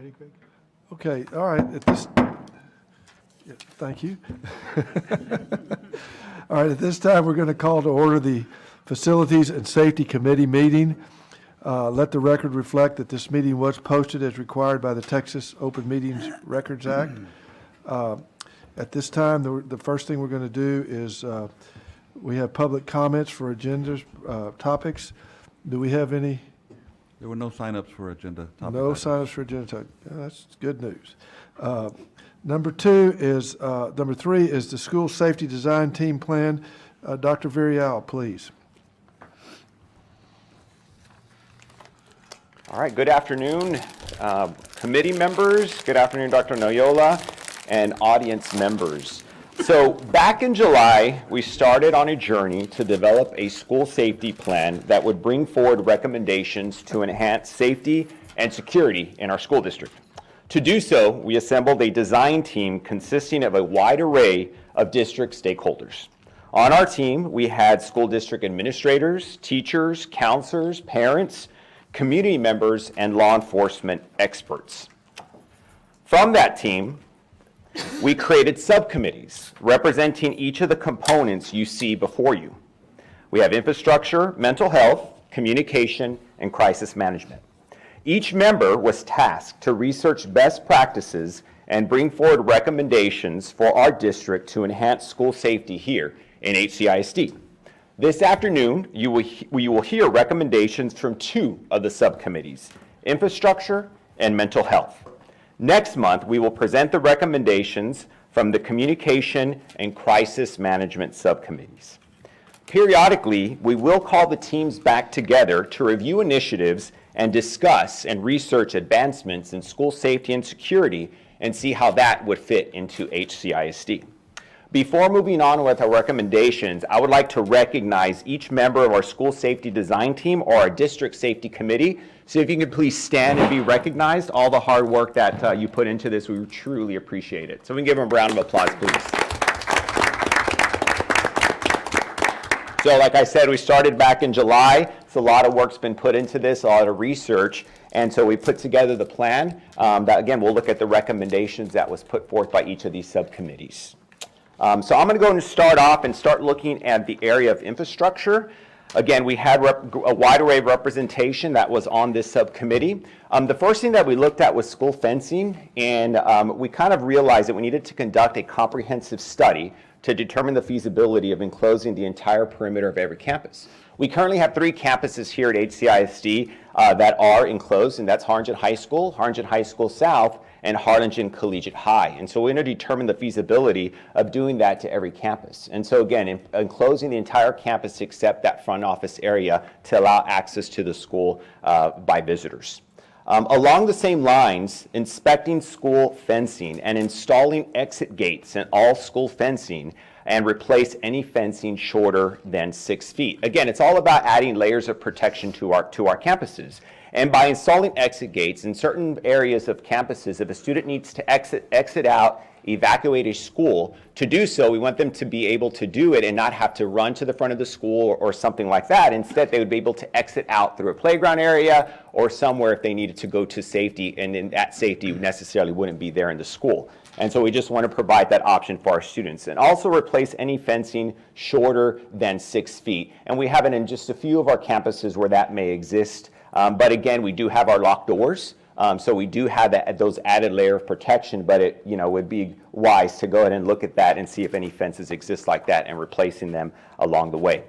Ready, Craig? Okay, all right. At this, yeah, thank you. All right, at this time, we're going to call to order the Facilities and Safety Committee meeting. Let the record reflect that this meeting was posted as required by the Texas Open Meetings Records Act. At this time, the first thing we're going to do is we have public comments for agendas, topics. Do we have any? There were no sign-ups for agenda topics. No sign-ups for agenda topic. That's good news. Number three is the school safety design team plan. Dr. Villarreal, please. All right, good afternoon, committee members. Good afternoon, Dr. Noyola, and audience members. So back in July, we started on a journey to develop a school safety plan that would bring forward recommendations to enhance safety and security in our school district. To do so, we assembled a design team consisting of a wide array of district stakeholders. On our team, we had school district administrators, teachers, counselors, parents, community members, and law enforcement experts. From that team, we created subcommittees representing each of the components you see before you. We have infrastructure, mental health, communication, and crisis management. Each member was tasked to research best practices and bring forward recommendations for our district to enhance school safety here in HCISD. This afternoon, you will hear recommendations from two of the subcommittees, infrastructure and mental health. Next month, we will present the recommendations from the communication and crisis management subcommittees. Periodically, we will call the teams back together to review initiatives and discuss and research advancements in school safety and security and see how that would fit into HCISD. Before moving on with our recommendations, I would like to recognize each member of our school safety design team or our district safety committee. So if you could please stand and be recognized, all the hard work that you put into this, we truly appreciate it. So we can give them a round of applause, please. So like I said, we started back in July. So a lot of work's been put into this, a lot of research. And so we put together the plan that, again, we'll look at the recommendations that was put forth by each of these subcommittees. So I'm going to go and start off and start looking at the area of infrastructure. Again, we had a wide array of representation that was on this subcommittee. The first thing that we looked at was school fencing, and we kind of realized that we needed to conduct a comprehensive study to determine the feasibility of enclosing the entire perimeter of every campus. We currently have 3 campuses here at HCISD that are enclosed, and that's Harlingen High School South, and Harlingen Collegiate High. And so we're going to determine the feasibility of doing that to every campus. And so again, enclosing the entire campus except that front office area to allow access to the school by visitors. Along the same lines, inspecting school fencing and installing exit gates in all school fencing and replace any fencing shorter than 6 feet. Again, it's all about adding layers of protection to our campuses. And by installing exit gates in certain areas of campuses, if a student needs to exit out, evacuate a school, to do so, we want them to be able to do it and not have to run to the front of the school or something like that. Instead, they would be able to exit out through a playground area or somewhere if they needed to go to safety, and then that safety necessarily wouldn't be there in the school. And so we just want to provide that option for our students. And also replace any fencing shorter than 6 feet. And we have it in just a few of our campuses where that may exist. But again, we do have our locked doors, so we do have those added layer of protection, but it would be wise to go ahead and look at that and see if any fences exist like that and replacing them along the way.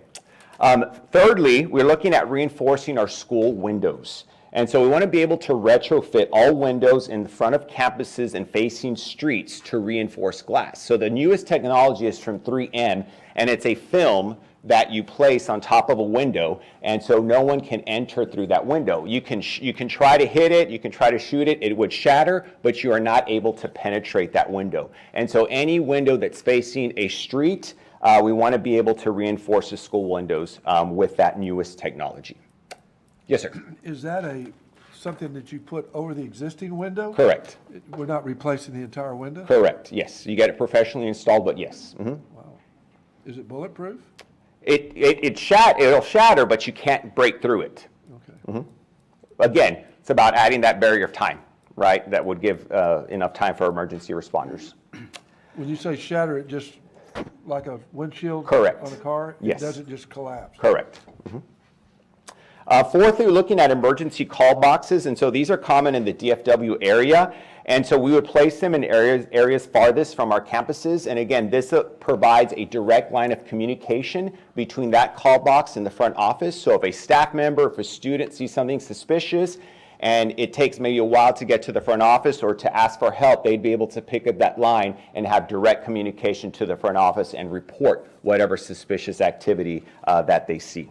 Thirdly, we're looking at reinforcing our school windows. And so we want to be able to retrofit all windows in front of campuses and facing streets to reinforce glass. So the newest technology is from 3M, and it's a film that you place on top of a window, and so no one can enter through that window. You can try to hit it, you can try to shoot it, it would shatter, but you are not able to penetrate that window. And so any window that's facing a street, we want to be able to reinforce the school windows with that newest technology. Yes, sir. Is that something that you put over the existing window? Correct. We're not replacing the entire window? Correct, yes. You get it professionally installed, but yes. Mm-hmm. Wow. Is it bulletproof? It'll shatter, but you can't break through it. Okay. Mm-hmm. Again, it's about adding that barrier of time. right? That would give enough time for emergency responders. When you say shatter it, just like a windshield? Correct. On a car? Yes. It doesn't just collapse? Correct. Fourthly, we're looking at emergency call boxes, and so these are common in the DFW area, and so we would place them in areas farthest from our campuses, and again, this provides a direct line of communication between that call box and the front office. So if a staff member, if a student sees something suspicious, and it takes maybe a while to get to the front office or to ask for help, they'd be able to pick up that line and have direct communication to the front office and report whatever suspicious activity that they see.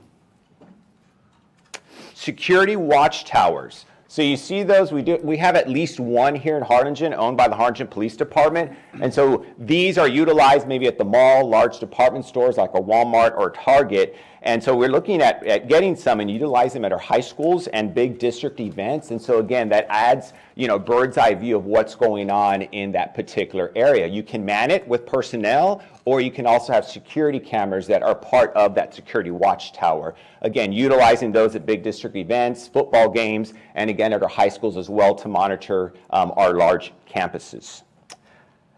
Security watchtowers. So you see those, we have at least one here in Harlingen owned by the Harlingen Police Department. And so these are utilized maybe at the mall, large department stores like a Walmart or Target. And so we're looking at getting some and utilize them at our high schools and big district events. And so again, that adds, bird's eye view of what's going on in that particular area. You can man it with personnel, or you can also have security cameras that are part of that security watchtower. Again, utilizing those at big district events, football games, and again at our high schools as well to monitor our large campuses.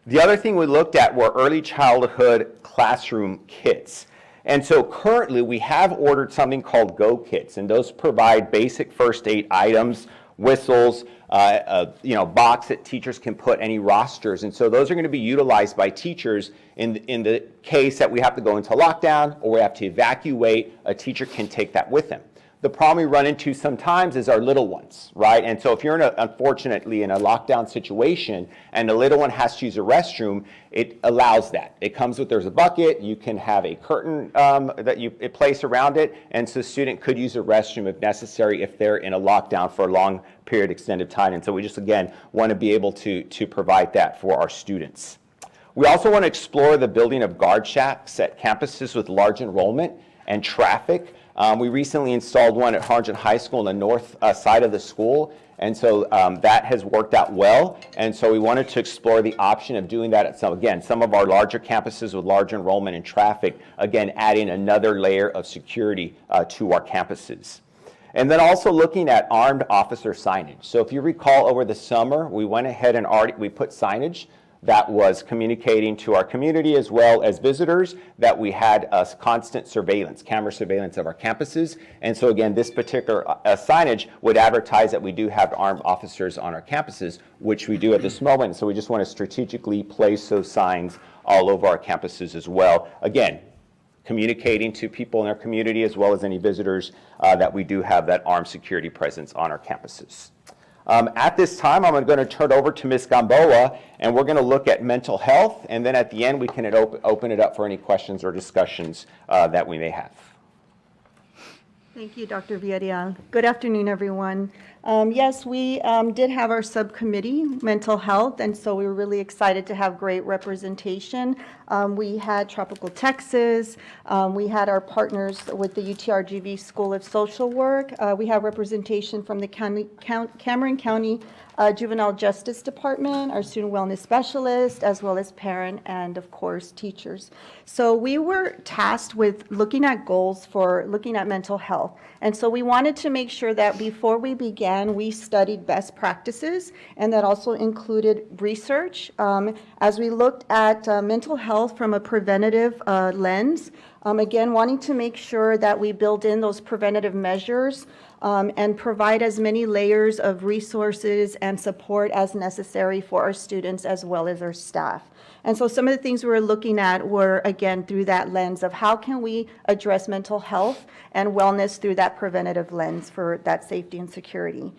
The other thing we looked at were early childhood classroom kits. And so currently we have ordered something called Go Kits, and those provide basic first aid items, whistles, box that teachers can put any rosters. And so those are going to be utilized by teachers in the case that we have to go into lockdown or we have to evacuate. A teacher can take that with them. The problem we run into sometimes is our little ones, right? And so if you're unfortunately in a lockdown situation and the little one has to use a restroom, it allows that. It comes with, there's a bucket, you can have a curtain that you place around it, and so the student could use a restroom if necessary if they're in a lockdown for a long period, extended time. And so we just, again, want to be able to provide that for our students. We also want to explore the building of guard shacks at campuses with large enrollment and traffic. We recently installed one at Harlingen High School on the north side of the school, and so that has worked out well. And so we wanted to explore the option of doing that at some of our larger campuses with large enrollment and traffic, again, adding another layer of security to our campuses. And then also looking at armed officer signage. So if you recall, over the summer, we went ahead and we put signage that was communicating to our community as well as visitors that we had constant surveillance, camera surveillance of our campuses. And so again, this particular signage would advertise that we do have armed officers on our campuses, which we do at this moment. So we just want to strategically place those signs all over our campuses as well. Again, communicating to people in our community as well as any visitors that we do have that armed security presence on our campuses. At this time, I'm going to turn it over to Ms. Gamboa, and we're going to look at mental health, and then at the end, we can open it up for any questions or discussions that we may have. Thank you, Dr. Villarreal. Good afternoon, everyone. Yes, we did have our subcommittee, mental health, and so we were really excited to have great representation. We had Tropical Texas. We had our partners with the UTRGV School of Social Work. We have representation from the Cameron County Juvenile Justice Department, our student wellness specialist, as well as parent and, of course, teachers. So we were tasked with looking at goals for looking at mental health. And so we wanted to make sure that before we began, we studied best practices, and that also included research. As we looked at mental health from a preventative lens, again, wanting to make sure that we build in those preventative measures and provide as many layers of resources and support as necessary for our students as well as our staff. And so some of the things we were looking at were, again, through that lens of how can we address mental health and wellness through that preventative lens for that safety and security.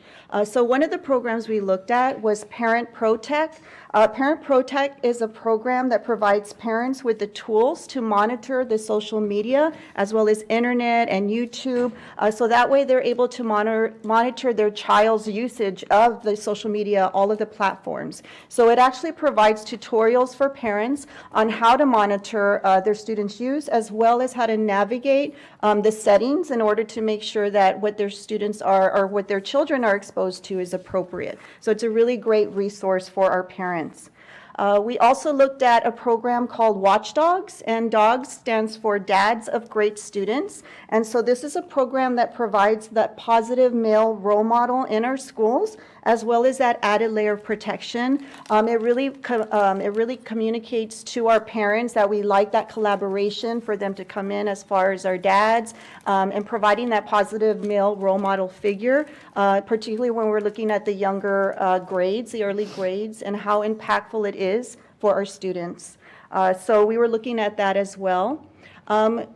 So one of the programs we looked at was Parent Protect. Parent Protect is a program that provides parents with the tools to monitor the social media as well as internet and YouTube. So that way they're able to monitor their child's usage of the social media, all of the platforms. So it actually provides tutorials for parents on how to monitor their students' use as well as how to navigate the settings in order to make sure that what their students are or what their children are exposed to is appropriate. So it's a really great resource for our parents. We also looked at a program called Watchdogs, and DOGS stands for Dads of Great Students. And so this is a program that provides that positive male role model in our schools, as well as that added layer of protection. It really communicates to our parents that we like that collaboration for them to come in as far as our dads, and providing that positive male role model figure, particularly when we're looking at the younger grades, the early grades, and how impactful it is for our students. So we were looking at that as well.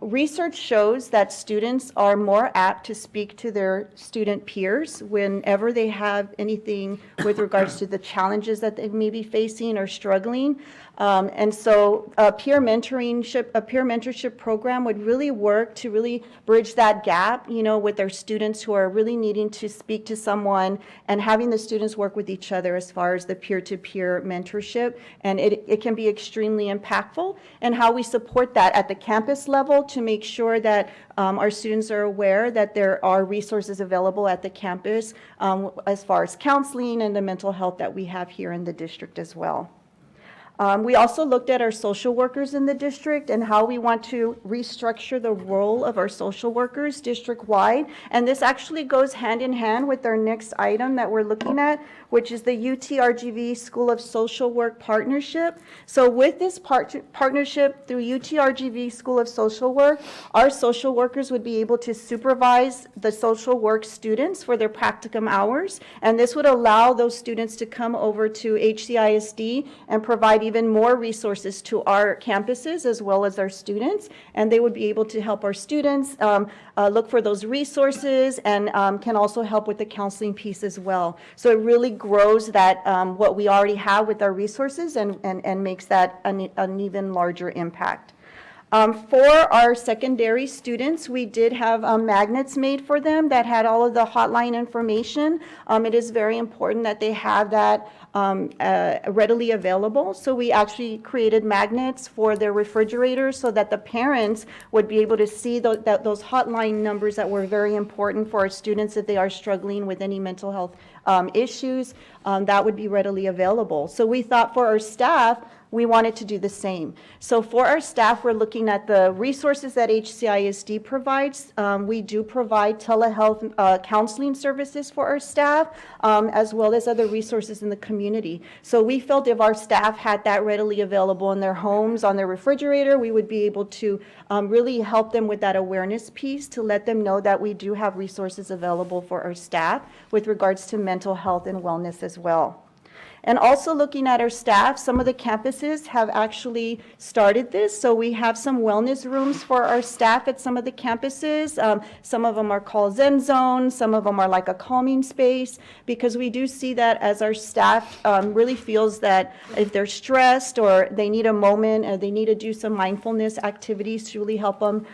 Research shows that students are more apt to speak to their student peers whenever they have anything with regards to the challenges that they may be facing or struggling. And so a peer mentorship program would really work to really bridge that gap, with our students who are really needing to speak to someone, and having the students work with each other as far as the peer-to-peer mentorship. And it can be extremely impactful, and how we support that at the campus level to make sure that our students are aware that there are resources available at the campus as far as counseling and the mental health that we have here in the district as well. We also looked at our social workers in the district and how we want to restructure the role of our social workers district-wide. And this actually goes hand in hand with our next item that we're looking at, which is the UTRGV School of Social Work Partnership. So with this partnership through UTRGV School of Social Work, our social workers would be able to supervise the social work students for their practicum hours. And this would allow those students to come over to HCISD and provide even more resources to our campuses as well as our students. And they would be able to help our students look for those resources, and can also help with the counseling piece as well. So it really grows that what we already have with our resources, and makes that an even larger impact. For our secondary students, we did have magnets made for them that had all of the hotline information. It is very important that they have that readily available. So we actually created magnets for their refrigerators so that the parents would be able to see those hotline numbers that were very important for our students if they are struggling with any mental health issues. That would be readily available. So we thought for our staff, we wanted to do the same. So for our staff, we're looking at the resources that HCISD provides. We do provide telehealth counseling services for our staff, as well as other resources in the community. So we felt if our staff had that readily available in their homes, on their refrigerator, we would be able to really help them with that awareness piece, to let them know that we do have resources available for our staff with regards to mental health and wellness as well. And also looking at our staff, some of the campuses have actually started this. So we have some wellness rooms for our staff at some of the campuses. Some of them are called Zen Zone. Some of them are like a calming space, because we do see that as our staff really feels that if they're stressed or they need a moment, or they need to do some mindfulness activities to really help them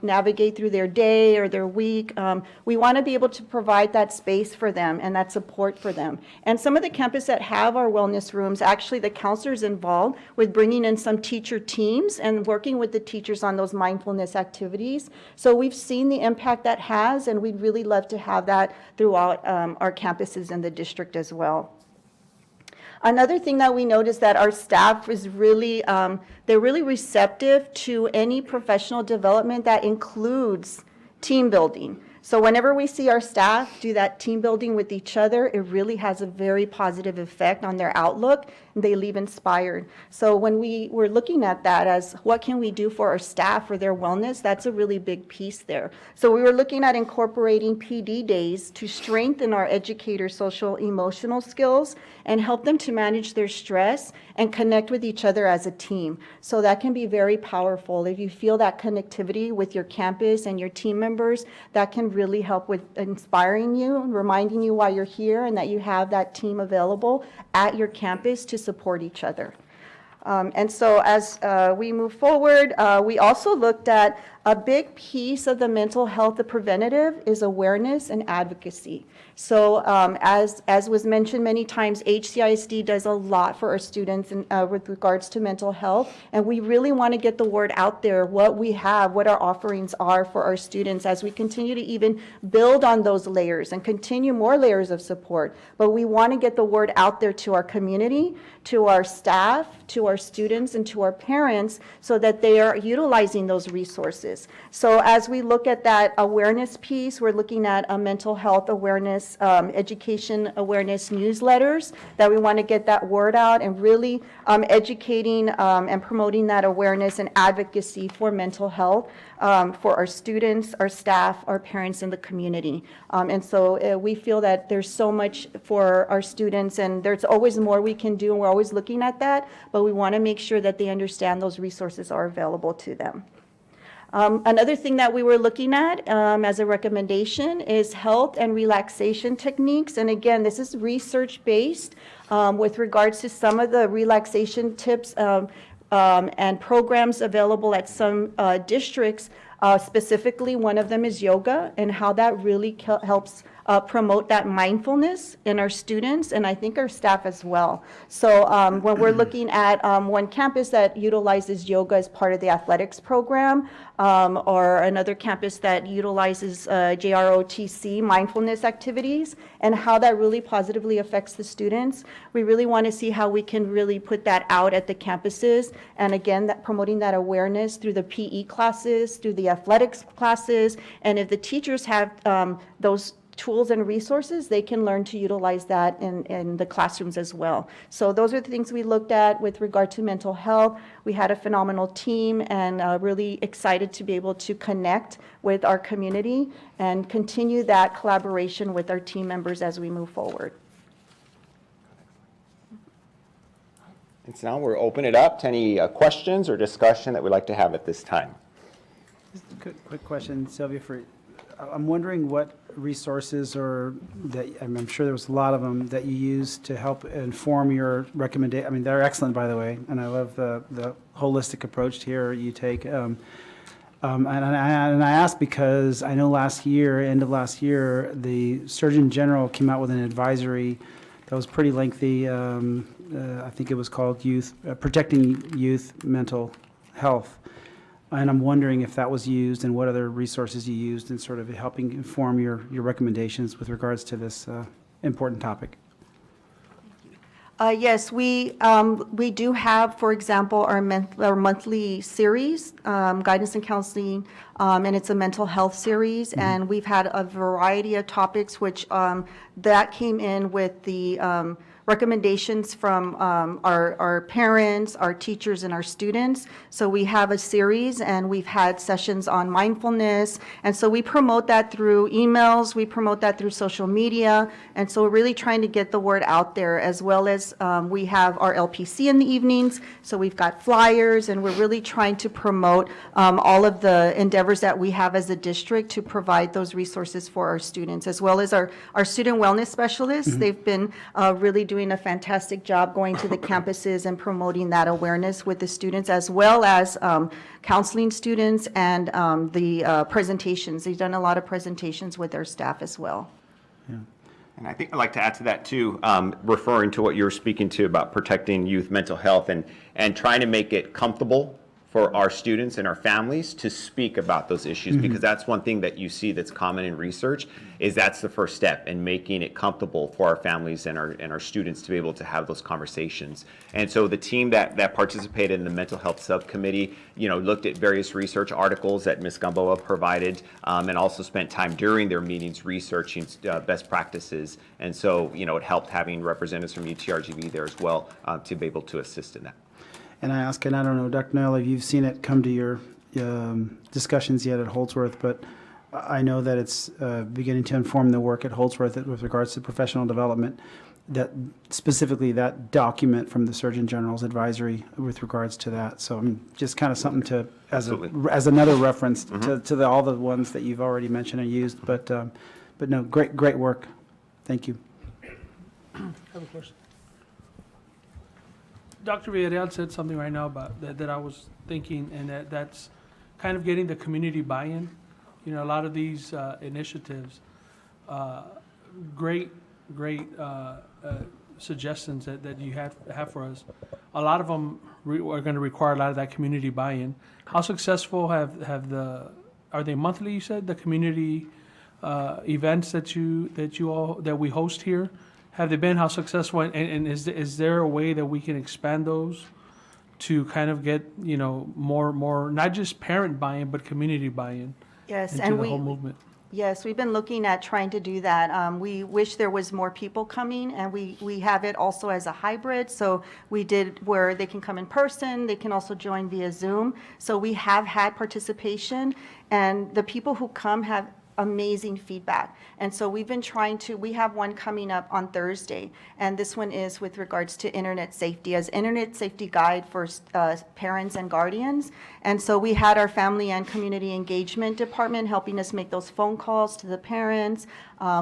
navigate through their day or their week, we want to be able to provide that space for them and that support for them. And some of the campuses that have our wellness rooms, actually the counselors involved with bringing in some teacher teams and working with the teachers on those mindfulness activities. So we've seen the impact that has, and we'd really love to have that throughout our campuses in the district as well. Another thing that we noticed that our staff is really, they're really receptive to any professional development that includes team building. So whenever we see our staff do that team building with each other, it really has a very positive effect on their outlook, and they leave inspired. So when we were looking at that as what can we do for our staff for their wellness, that's a really big piece there. So we were looking at incorporating PD days to strengthen our educators' social emotional skills and help them to manage their stress and connect with each other as a team. So that can be very powerful. If you feel that connectivity with your campus and your team members, that can really help with inspiring you and reminding you why you're here, and that you have that team available at your campus to support each other. And so as we move forward, we also looked at a big piece of the mental health, the preventative, is awareness and advocacy. So as was mentioned many times, HCISD does a lot for our students with regards to mental health, and we really want to get the word out there, what we have, what our offerings are for our students as we continue to even build on those layers and continue more layers of support. But we want to get the word out there to our community, to our staff, to our students, and to our parents so that they are utilizing those resources. So as we look at that awareness piece, we're looking at a mental health awareness, education awareness newsletters that we want to get that word out and really educating and promoting that awareness and advocacy for mental health for our students, our staff, our parents, and the community. And so we feel that there's so much for our students, and there's always more we can do, and we're always looking at that, but we want to make sure that they understand those resources are available to them. Another thing that we were looking at as a recommendation is health and relaxation techniques. And again, this is research-based with regards to some of the relaxation tips and programs available at some districts. Specifically, one of them is yoga and how that really helps promote that mindfulness in our students and I think our staff as well. So when we're looking at one campus that utilizes yoga as part of the athletics program, or another campus that utilizes JROTC mindfulness activities and how that really positively affects the students, we really want to see how we can really put that out at the campuses. And again, that promoting that awareness through the PE classes, through the athletics classes, and if the teachers have those tools and resources, they can learn to utilize that in the classrooms as well. So those are the things we looked at with regard to mental health. We had a phenomenal team and really excited to be able to connect with our community and continue that collaboration with our team members as we move forward. And so now we'll open it up to any questions or discussion that we'd like to have at this time. Just a quick question, Sylvia, I'm wondering what resources or that, I'm sure there was a lot of them that you use to help inform your recommendation. I mean, they're excellent, by the way, and I love the holistic approach here you take. And I ask because I know end of last year, the Surgeon General came out with an advisory that was pretty lengthy. I think it was called Protecting Youth Mental Health. And I'm wondering if that was used and what other resources you used in sort of helping inform your recommendations with regards to this important topic. Yes, we do have, for example, our monthly series, Guidance and Counseling, and it's a mental health series, and we've had a variety of topics which that came in with the recommendations from our parents, our teachers, and our students. So we have a series, and we've had sessions on mindfulness, and so we promote that through emails, we promote that through social media, and so we're really trying to get the word out there, as well as we have our LPC in the evenings, so we've got flyers, and we're really trying to promote all of the endeavors that we have as a district to provide those resources for our students, as well as our student wellness specialists. They've been really doing a fantastic job going to the campuses and promoting that awareness with the students, as well as counseling students and the presentations. They've done a lot of presentations with their staff as well. And I think I'd like to add to that too, referring to what you were speaking to about protecting youth mental health and trying to make it comfortable for our students and our families to speak about those issues, because that's one thing that you see that's common in research, is that's the first step in making it comfortable for our families and our students to be able to have those conversations. And so the team that participated in the mental health subcommittee, looked at various research articles that Ms. Gamboa provided, and also spent time during their meetings researching best practices. And so, it helped having representatives from UTRGV there as well to be able to assist in that. And I ask, and I don't know, Dr. Noel, if you've seen it come to your discussions yet at Holdsworth, but I know that it's beginning to inform the work at Holdsworth with regards to professional development, that specifically that document from the Surgeon General's advisory with regards to that. So just kind of something to, as another reference to all the ones that you've already mentioned and used. But no, great work. Thank you. I have a question. Dr. Villarreal said something right now about that I was thinking, and that's kind of getting the community buy-in. You know, a lot of these initiatives, great suggestions that you have for us. A lot of them are going to require a lot of that community buy-in. How successful are they monthly, you said, the community events that we host here? Have they been, how successful, and is there a way that we can expand those to kind of get, you know, more, not just parent buy-in, but community buy-in Yes, into and the we, whole movement? yes, we've been looking at trying to do that. We wish there was more people coming, and we have it also as a hybrid. So we did where they can come in person, they can also join via Zoom. So we have had participation, and the people who come have amazing feedback. And so we've been we have one coming up on Thursday, and this one is with regards to internet safety, as internet safety guide for parents and guardians. And so we had our family and community engagement department helping us make those phone calls to the parents.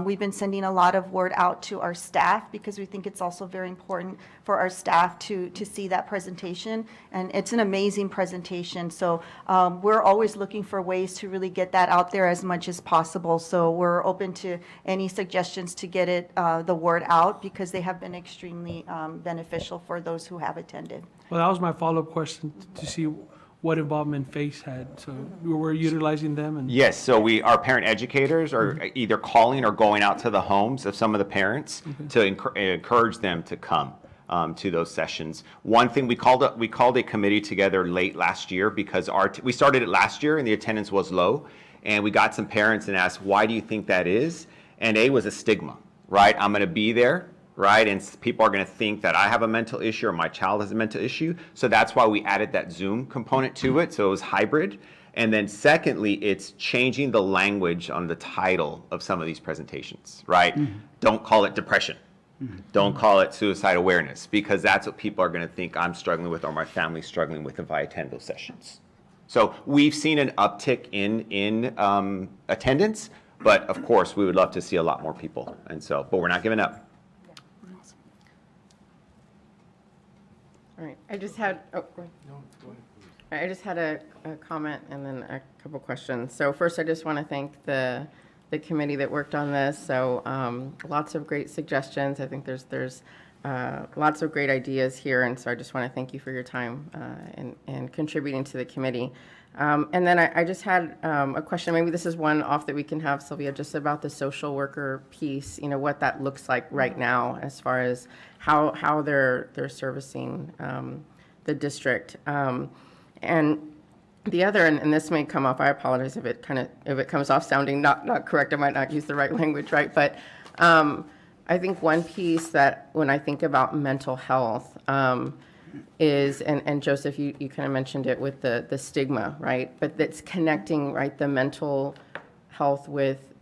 We've been sending a lot of word out to our staff because we think it's also very important for our staff to see that presentation. And it's an amazing presentation. So we're always looking for ways to really get that out there as much as possible. So we're open to any suggestions to get the word out, because they have been extremely beneficial for those who have attended. Well, that was my follow-up question, to see what involvement FACE had. So we're utilizing them, and Yes, so our parent educators are either calling or going out to the homes of some of the parents to encourage them to come to those sessions. One thing, we called a committee together late last year because we started it last year and the attendance was low. And we got some parents and asked, why do you think that is? And it was a stigma, right? I'm going to be there, right? And people are going to think that I have a mental issue or my child has a mental issue. So that's why we added that Zoom component to it. So it was hybrid. And then secondly, it's changing the language on the title of some of these presentations, right? Don't call it depression. Don't call it suicide awareness, because that's what people are going to think I'm struggling with or my family's struggling with if I attend those sessions. So we've seen an uptick in attendance, but of course, we would love to see a lot more people. And so, but we're not giving up. All right, I just had, go ahead. I just had a comment and then a couple questions. So first, I just want to thank the committee that worked on this. So lots of great suggestions. I think there's lots of great ideas here, and so I just want to thank you for your time and contributing to the committee. And then I just had a question. Maybe this is one off that we can have, Sylvia, just about the social worker piece. You know, what that looks like right now as far as how they're servicing the district. And the other, and this may come off, I apologize if it comes off sounding not correct. I might not use the right language, right? But I think one piece that when I think about mental health is, and Joseph, you kind of mentioned it with the stigma, right? But that's connecting, right, the mental health with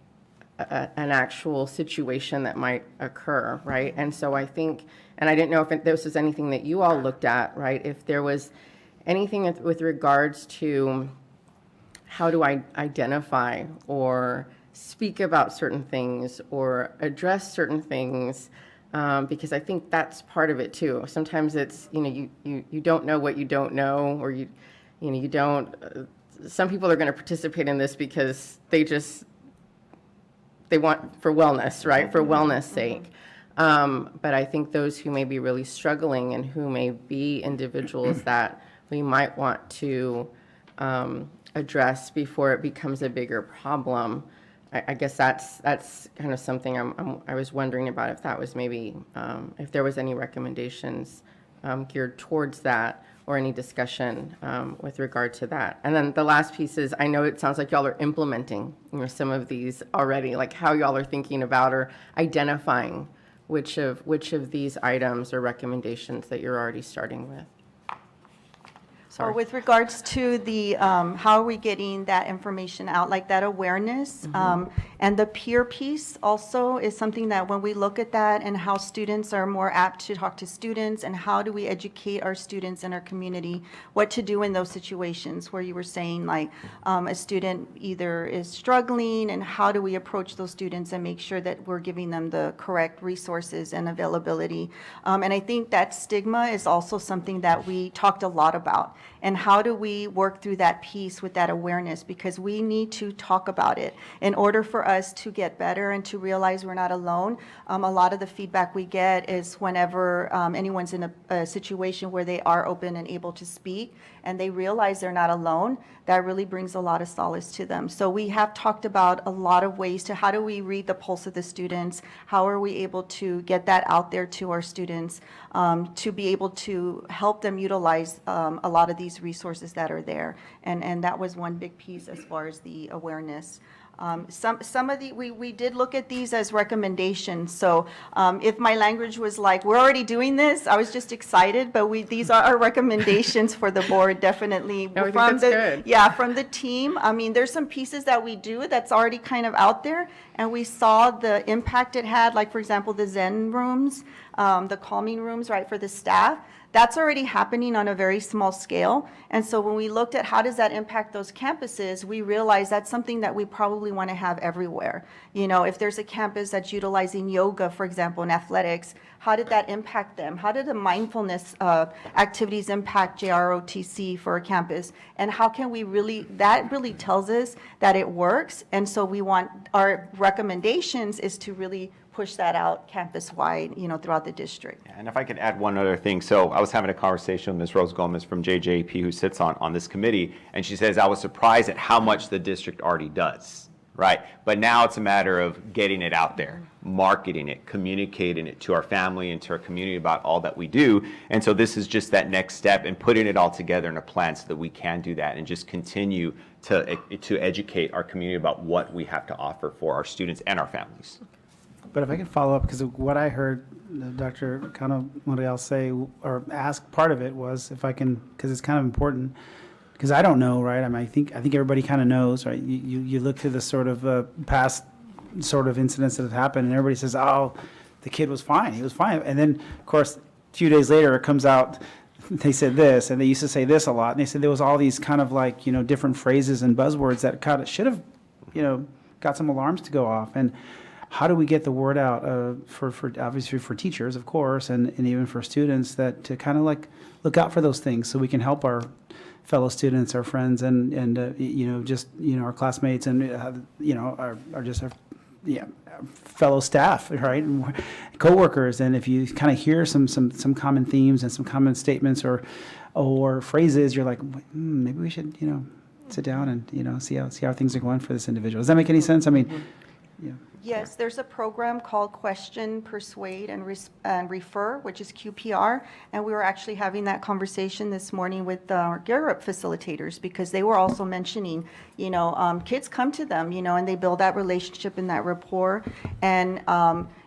an actual situation that might occur, right? And so I think, and I didn't know if this was anything that you all looked at, right? If there was anything with regards to how do I identify or speak about certain things or address certain things, because I think that's part of it too. Sometimes it's, you don't know what you don't know, or you don't, some people are going to participate in this because they want for wellness, right? For wellness sake. But I think those who may be really struggling and who may be individuals that we might want to address before it becomes a bigger problem. I guess that's kind of something I was wondering about, if that was maybe, if there was any recommendations geared towards that, or any discussion with regard to that. And then the last piece is, I know it sounds like y'all are implementing some of these already, like how y'all are thinking about or identifying which of these items or recommendations that you're already starting with. Or with regards to the, how are we getting that information out, like that awareness? And the peer piece also is something that when we look at that and how students are more apt to talk to students, and how do we educate our students in our community, what to do in those situations where you were saying like a student either is struggling, and how do we approach those students and make sure that we're giving them the correct resources and availability. And I think that stigma is also something that we talked a lot about. And how do we work through that piece with that awareness? Because we need to talk about it in order for us to get better and to realize we're not alone. A lot of the feedback we get is whenever anyone's in a situation where they are open and able to speak and they realize they're not alone, that really brings a lot of solace to them. So we have talked about a lot of ways to how do we read the pulse of the students, how are we able to get that out there to our students, to be able to help them utilize a lot of these resources that are there. And that was one big piece as far as the awareness. Some of the, we did look at these as recommendations. So if my language was like, we're already doing this, I was just excited, but these are our recommendations for the board, definitely. No, I think From that's the- good. Yeah, from the team. I mean, there's some pieces that we do that's already kind of out there, and we saw the impact it had, like, for example, the Zen rooms, the calming rooms, right, for the staff. That's already happening on a very small scale. And so when we looked at how does that impact those campuses, we realized that's something that we probably want to have everywhere. You know, if there's a campus that's utilizing yoga, for example, in athletics, how did that impact them? How did the mindfulness activities impact JROTC for a campus? And how can we really, that really tells us that it works. And so we want, our recommendations is to really push that out campus-wide, you know, throughout the district. And if I could add one other thing. So I was having a conversation with Ms. Rose Gomez from JJP, who sits on this committee, and she says, I was surprised at how much the district already does, right? But now it's a matter of getting it out there, marketing it, communicating it to our family and to our community about all that we do. And so this is just that next step and putting it all together in a plan so that we can do that and just continue to educate our community about what we have to offer for our students and our families. But if I can follow up, because what I heard Dr. Cano Monreal say or ask, part of it was, if I can, because it's kind of important, because I don't know, right? I mean, I think everybody kind of knows, right? You look to the sort of past sort of incidents that have happened, and everybody says, oh, the kid was fine, he was fine. And then, of course, a few days later, it comes out, they said this, and they used to say this a lot, and they said there was all these kind of like, you know, different phrases and buzzwords that kind of should have, you know, got some alarms to go off. And how do we get the word out for obviously for teachers, of course, and even for students, that to kind of like look out for those things so we can help our fellow students, our friends, and you know, just, you know, our classmates and you know, our just our fellow staff, right, and coworkers. And if you kind of hear some common themes and some common statements or phrases, you're like, maybe we should, you know, sit down and, you know, see how things are going for this individual. Does that make any sense? I mean, yeah. Yes, there's a program called Question, Persuade, and Refer, which is QPR, and we were actually having that conversation this morning with our Garrett facilitators, because they were also mentioning, you know, kids come to them, you know, and they build that relationship and that rapport, and,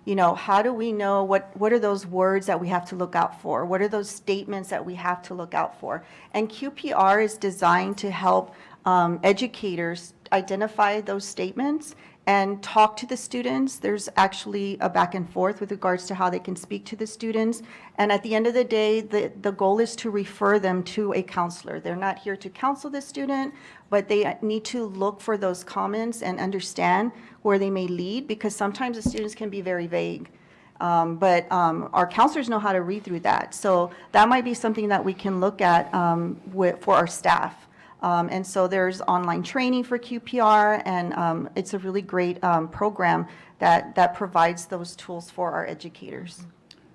you know, how do we know what are those words that we have to look out for? What are those statements that we have to look out for? And QPR is designed to help educators identify those statements and talk to the students. There's actually a back and forth with regards to how they can speak to the students. And at the end of the day, the goal is to refer them to a counselor. They're not here to counsel the student, but they need to look for those comments and understand where they may lead, because sometimes the students can be very vague. But our counselors know how to read through that. So that might be something that we can look at for our staff. And so there's online training for QPR, and it's a really great program that provides those tools for our educators.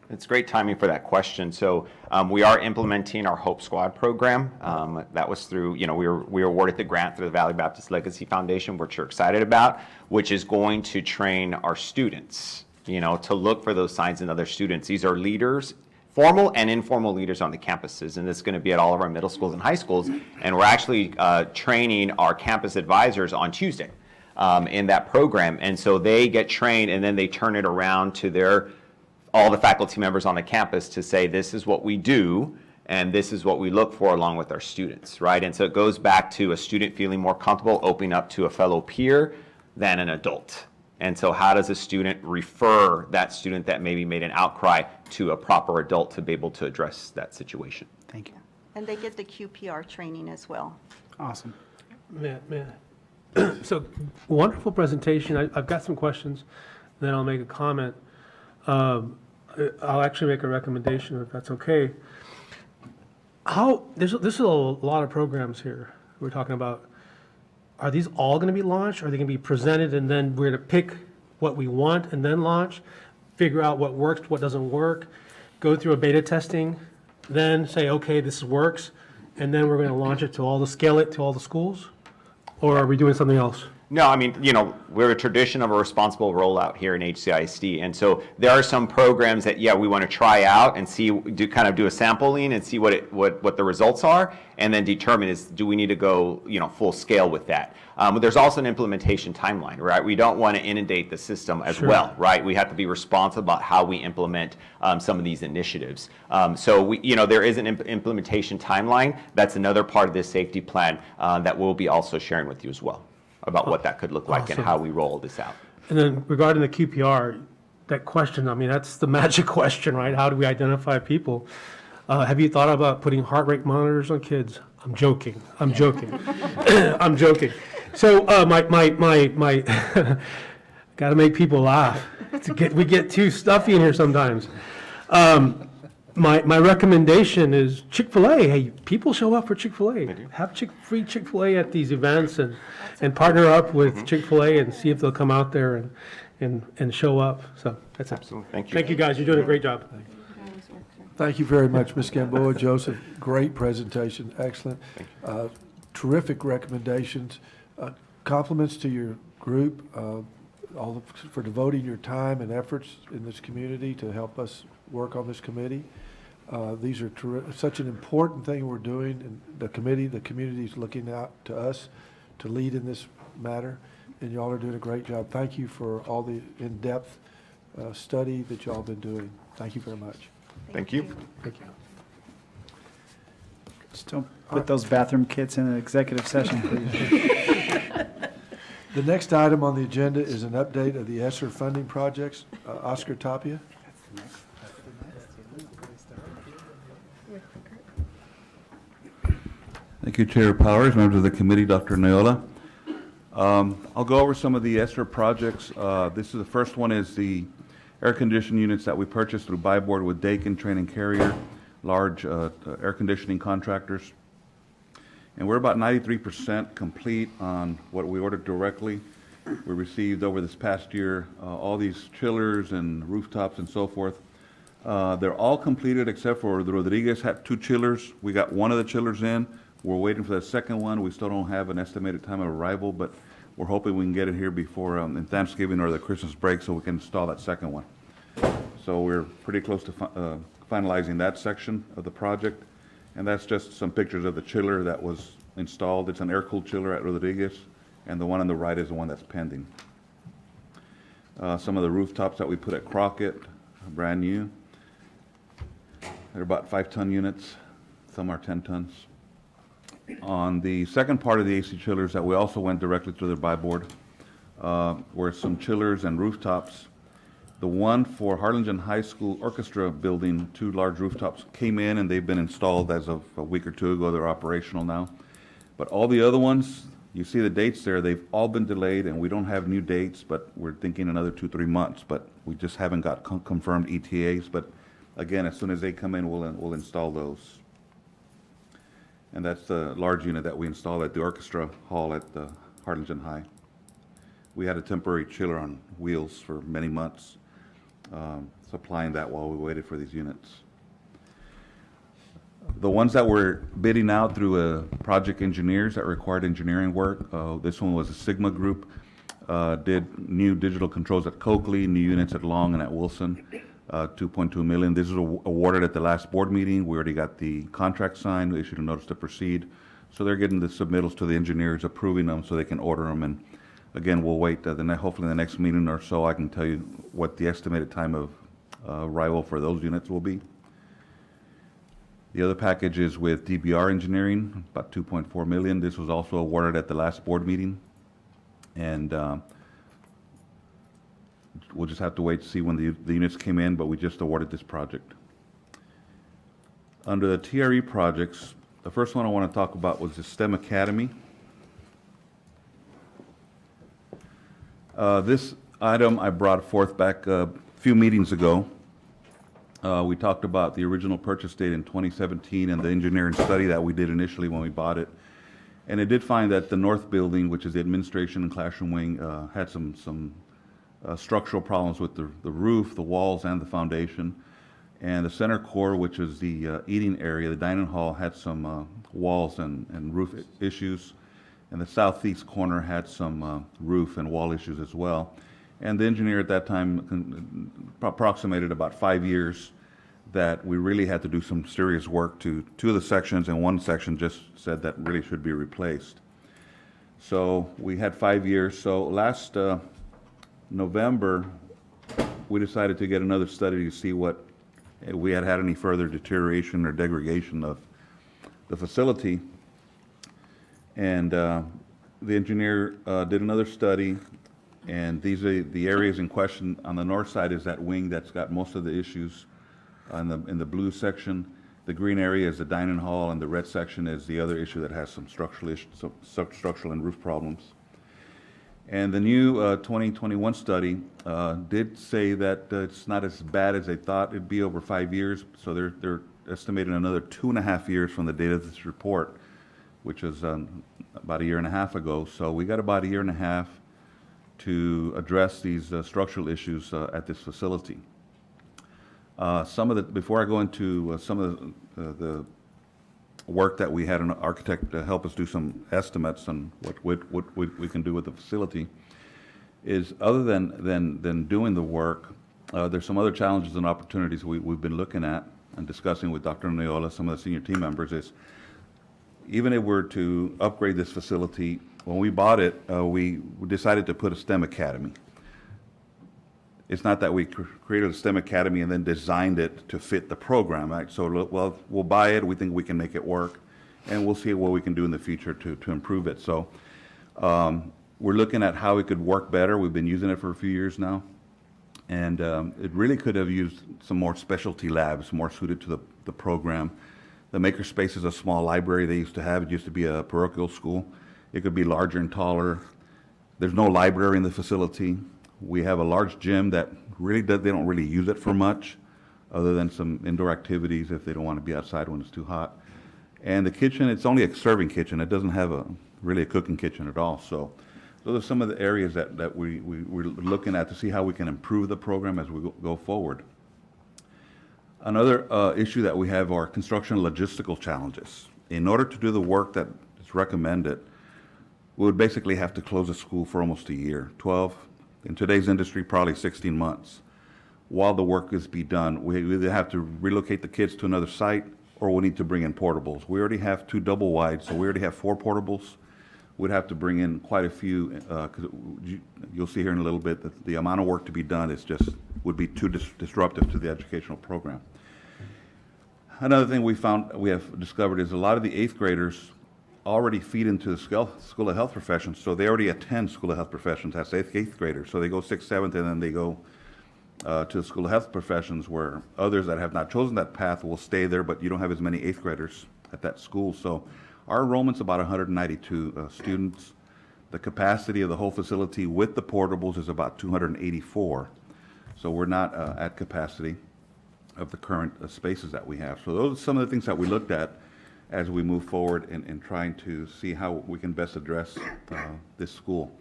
It's great timing for that question. So we are implementing our Hope Squad program. That was through, you know, we were awarded the grant through the Valley Baptist Legacy Foundation, which we're excited about, which is going to train our students, you know, to look for those signs in other students. These are leaders, formal and informal leaders on the campuses, and it's going to be at all of our middle schools and high schools. And we're actually training our campus advisors on Tuesday in that program. And so they get trained, and then they turn it around to all the faculty members on the campus to say, this is what we do, and this is what we look for along with our students, right? And so it goes back to a student feeling more comfortable opening up to a fellow peer than an adult. And so how does a student refer that student that maybe made an outcry to a proper adult to be able to address that situation? Thank you. And they get the QPR training as well. Awesome. Man. So, wonderful presentation. I've got some questions, then I'll make a comment. I'll actually make a recommendation, if that's okay. There's a lot of programs here we're talking about. Are these all going to be launched? Are they going to be presented and then we're going to pick what we want and then launch, figure out what works, what doesn't work, go through a beta testing, then say, okay, this works, and then we're going to launch it scale it to all the schools? Or are we doing something else? No, I mean, we're a tradition of a responsible rollout here in HCISD. And so there are some programs that, we want to try out and see, do a sampling and see what the results are, and then determine do we need to go, full scale with that. But there's also an implementation timeline, right? We don't want to inundate the system as well, right? We have to be responsible about how we implement some of these initiatives. So there is an implementation timeline. That's another part of this safety plan that we'll be also sharing with you as well, about what that could look like and how we roll this out. And then regarding the QPR, that question, I mean, that's the magic question, right? How do we identify people? Have you thought about putting heart rate monitors on kids? I'm joking. I'm joking. So my got to make people laugh. We get too stuffy in here sometimes. My recommendation is Chick-fil-A. Hey, people show up for Chick-fil-A. Have free Chick-fil-A at these events and partner up with Chick-fil-A and see if they'll come out there and show up. So that's it. Absolutely. Thank you. Thank you, guys. You're doing a great job. Thank you very much, Ms. Gamboa. Joseph, great presentation, excellent. Terrific recommendations. Compliments to your group, for devoting your time and efforts in this community to help us work on this committee. These are such an important thing we're doing, and the community is looking out to us to lead in this matter, and y'all are doing a great job. Thank you for all the in-depth study that y'all been doing. Thank you very much. Thank you. Thank you. Just don't put those bathroom kits in an executive session, please. The next item on the agenda is an update of the ESSER funding projects. Oscar Tapia. Thank you, Chair Powers, members of the committee, Dr. Neola. I'll go over some of the ESSER projects. The first one is the air conditioning units that we purchased through Buy Board with Dakin, Train and Carrier, large air conditioning contractors. And we're about 93% complete on what we ordered directly. We received over this past year all these chillers and rooftops and so forth. They're all completed except for the Rodriguez had 2 chillers. We got one of the chillers in. We're waiting for the second one. We still don't have an estimated time of arrival, but we're hoping we can get it here before in Thanksgiving or the Christmas break so we can install that second one. So we're pretty close to finalizing that section of the project. And that's just some pictures of the chiller that was installed. It's an air-cooled chiller at Rodriguez, and the one on the right is the one that's pending. Some of the rooftops that we put at Crockett, brand new. They're about 5-ton units. Some are 10 tons. On the second part of the AC chillers that we also went directly to the Buy Board were some chillers and rooftops. The one for Harlingen High School Orchestra building, 2 large rooftops came in and they've been installed as of a week or 2 ago. They're operational now. But all the other ones, you see the dates there, they've all been delayed and we don't have new dates, but we're thinking another 2-3 months, but we just haven't got confirmed ETAs. But again, as soon as they come in, we'll install those. And that's the large unit that we installed at the orchestra hall at the Harlingen High. We had a temporary chiller on wheels for many months, supplying that while we waited for these units. The ones that we're bidding out through project engineers that required engineering work, this one was a Sigma Group, did new digital controls at Coakley, new units at Long and at Wilson, 2.2 million. This was awarded at the last board meeting. We already got the contract signed, we issued a notice to proceed. So they're getting the submittals to the engineers, approving them so they can order them. And again, we'll wait, hopefully in the next meeting or so, I can tell you what the estimated time of arrival for those units will be. The other package is with DBR Engineering, about 2.4 million. This was also awarded at the last board meeting. And we'll just have to wait to see when the units came in, but we just awarded this project. Under the TRE projects, the first one I want to talk about was the STEM Academy. This item I brought forth back a few meetings ago. We talked about the original purchase date in 2017 and the engineering study that we did initially when we bought it. And it did find that the north building, which is the administration and classroom wing, had some structural problems with the roof, the walls, and the foundation. And the center core, which is the eating area, the dining hall, had some walls and roof issues. And the southeast corner had some roof and wall issues as well. And the engineer at that time approximated about 5 years that we really had to do some serious work to two of the sections, and one section just said that really should be replaced. So we had 5 years. So last November, we decided to get another study to see what if we had any further deterioration or degradation of the facility. And the engineer did another study, and these are the areas in question. On the north side is that wing that's got most of the issues in the blue section. The green area is the dining hall, and the red section is the other issue that has some structural issues, some structural and roof problems. And the new 2021 study did say that it's not as bad as they thought it'd be over 5 years. So they're estimating another 2.5 years from the date of this report, which was about 1.5 years ago. So we got about 1.5 years to address these structural issues at this facility. Before I go into some of the work that we had an architect to help us do some estimates on what we can do with the facility, is other than doing the work, there's some other challenges and opportunities we've been looking at and discussing with Dr. Neola, some of the senior team members, is even if we're to upgrade this facility, when we bought it, we decided to put a STEM academy. It's not that we created a STEM academy and then designed it to fit the program, right? So, well, we'll buy it, we think we can make it work, and we'll see what we can do in the future to improve it. So we're looking at how it could work better. We've been using it for a few years now, and it really could have used some more specialty labs, more suited to the program. The Makerspace is a small library they used to have. It used to be a parochial school. It could be larger and taller. There's no library in the facility. We have a large gym that really they don't really use it for much, other than some indoor activities if they don't want to be outside when it's too hot. And the kitchen, it's only a serving kitchen. It doesn't have really a cooking kitchen at all. So those are some of the areas that we're looking at to see how we can improve the program as we go forward. Another issue that we have are construction logistical challenges. In order to do the work that is recommended, we would basically have to close the school for almost a year, 12, in today's industry, probably 16 months. While the work is being done, we either have to relocate the kids to another site, or we need to bring in portables. We already have 2 double wide, so we already have 4 portables. We'd have to bring in quite a few, because you'll see here in a little bit that the amount of work to be done would be too disruptive to the educational program. Another thing we have discovered is a lot of the 8th graders already feed into the School of Health Professions, so they already attend School of Health Professions as 8th graders. So they go 6th, 7th, and then they go to the School of Health Professions, where others that have not chosen that path will stay there, but you don't have as many 8th graders at that school. So our enrollment's about 192 students. The capacity of the whole facility with the portables is about 284. So we're not at capacity of the current spaces that we have. So those are some of the things that we looked at as we move forward in trying to see how we can best address this school.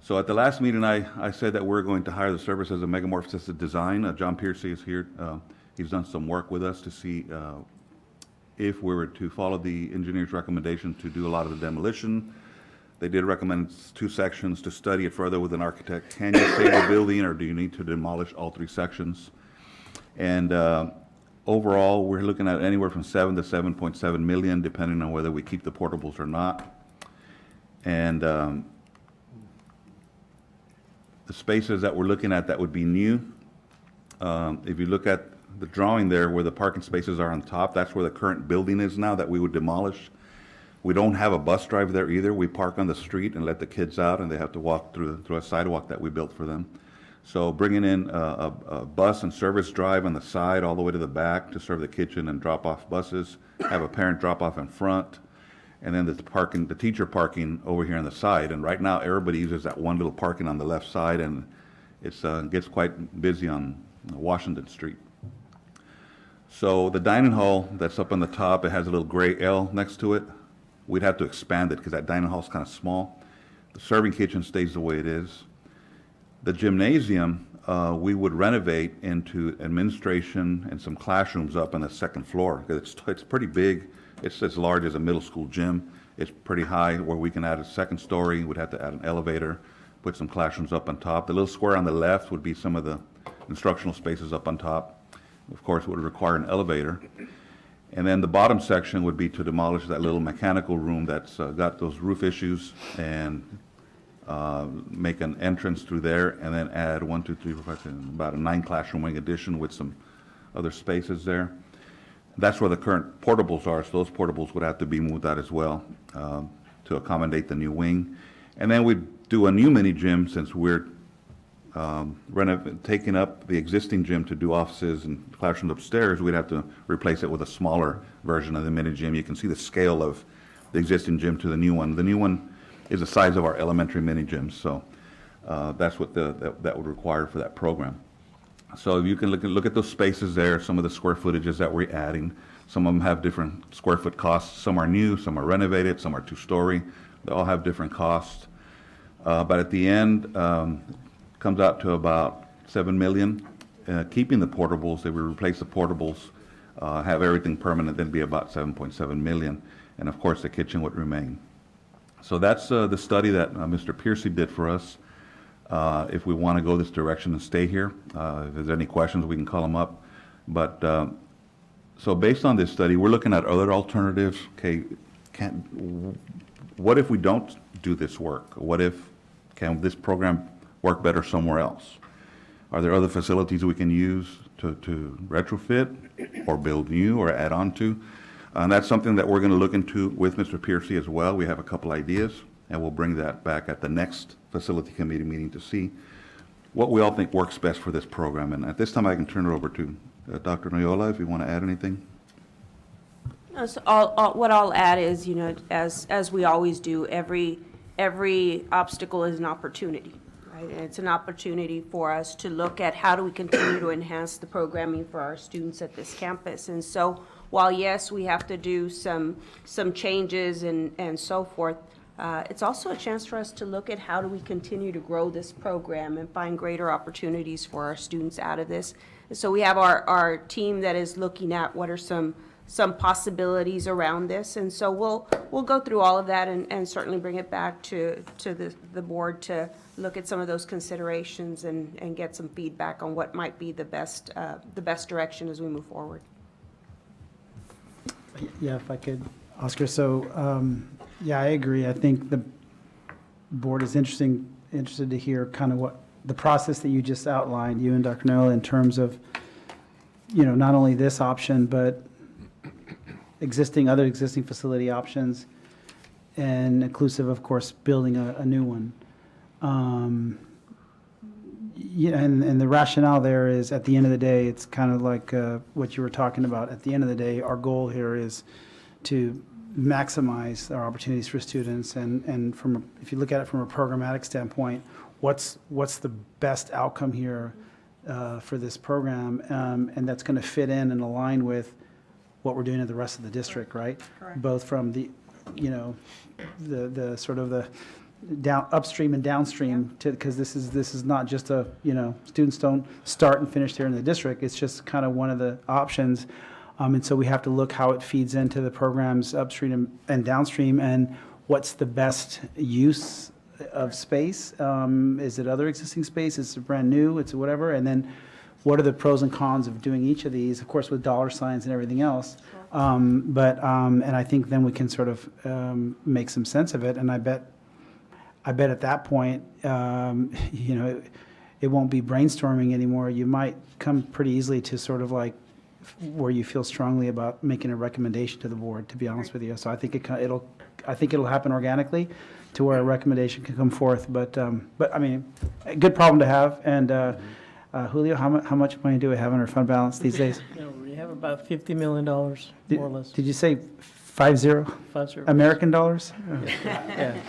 So at the last meeting, I said that we're going to hire the service as a megamorph assisted design. John Piercy is here. He's done some work with us to see if we were to follow the engineer's recommendation to do a lot of the demolition. They did recommend 2 sections to study it further with an architect. Can you save the building, or do you need to demolish all 3 sections? And overall, we're looking at anywhere from 7 to 7.7 million, depending on whether we keep the portables or not. And the spaces that we're looking at that would be new, if you look at the drawing there where the parking spaces are on top, that's where the current building is now that we would demolish. We don't have a bus drive there either. We park on the street and let the kids out, and they have to walk through a sidewalk that we built for them. So bringing in a bus and service drive on the side all the way to the back to serve the kitchen and drop off buses, have a parent drop off in front, and then the teacher parking over here on the side. And right now, everybody uses that one little parking on the left side, and it gets quite busy on Washington Street. So the dining hall that's up on the top, it has a little gray L next to it. We'd have to expand it because that dining hall's kind of small. The serving kitchen stays the way it is. The gymnasium, we would renovate into administration and some classrooms up on the second floor. It's pretty big. It's as large as a middle school gym. It's pretty high where we can add a second story. We'd have to add an elevator, put some classrooms up on top. The little square on the left would be some of the instructional spaces up on top. Of course, it would require an elevator. And then the bottom section would be to demolish that little mechanical room that's got those roof issues and make an entrance through there, and then add 1, 2, 3, 4, 5, 6, about a 9 classroom wing addition with some other spaces there. That's where the current portables are, so those portables would have to be moved out as well to accommodate the new wing. And then we'd do a new mini gym since we're taking up the existing gym to do offices and classrooms upstairs. We'd have to replace it with a smaller version of the mini gym. You can see the scale of the existing gym to the new one. The new one is the size of our elementary mini gyms, so that's what that would require for that program. So you can look at those spaces there, some of the square footages that we're adding. Some of them have different square foot costs. Some are new, some are renovated, some are 2-story. They all have different costs. But at the end, comes out to about $7 million. Keeping the portables, they would replace the portables, have everything permanent, then be about $7.7 million. And of course, the kitchen would remain. So that's the study that Mr. Piercy did for us. If we want to go this direction and stay here, if there's any questions, we can call them up. But so based on this study, we're looking at other alternatives. Okay, what if we don't do this work? What if, can this program work better somewhere else? Are there other facilities we can use to retrofit or build new or add on to? And that's something that we're going to look into with Mr. Piercy as well. We have a couple ideas, and we'll bring that back at the next facility committee meeting to see what we all think works best for this program. And at this time, I can turn it over to Dr. Noyola, if you want to add anything. So what I'll add is, you know, as we always do, every obstacle is an opportunity, right? And it's an opportunity for us to look at how do we continue to enhance the programming for our students at this campus. And so while, yes, we have to do some changes and so forth, it's also a chance for us to look at how do we continue to grow this program and find greater opportunities for our students out of this. And so we have our team that is looking at what are some possibilities around this. And so we'll go through all of that and certainly bring it back to the board to look at some of those considerations and get some feedback on what might be the best direction as we move forward. Yeah, if I could, Oscar, so, yeah, I agree. I think the board is interested to hear kind of what the process that you just outlined, you and Dr. Noyola, in terms of, you know, not only this option, but other existing facility options, and inclusive, of course, building a new one. Yeah, and the rationale there is, at the end of the day, it's kind of like what you were talking about. At the end of the day, our goal here is to maximize our opportunities for students, and if you look at it from a programmatic standpoint, what's the best outcome here for this program, and that's going to fit in and align with what we're doing in the rest of the district, right? Correct. Both from the, you know, the sort of the upstream and downstream, because this is not just a, you know, students don't start and finish there in the district. It's just kind of one of the options. And so we have to look how it feeds into the programs upstream and downstream, and what's the best use of space. Is it other existing space? Is it brand new? It's whatever. And then what are the pros and cons of doing each of these, of course, with dollar signs and everything else. And I think then we can sort of make some sense of it. And I bet at that point, you know, it won't be brainstorming anymore. You might come pretty easily to sort of like where you feel strongly about making a recommendation to the board, to be honest with you. So I think it'll happen organically to where a recommendation can come forth. But I mean, a good problem to have. And Julio, how much money do we have in our fund balance these days? We have about $50 million, more or less. Did you say 50? 50. American dollars? Yeah.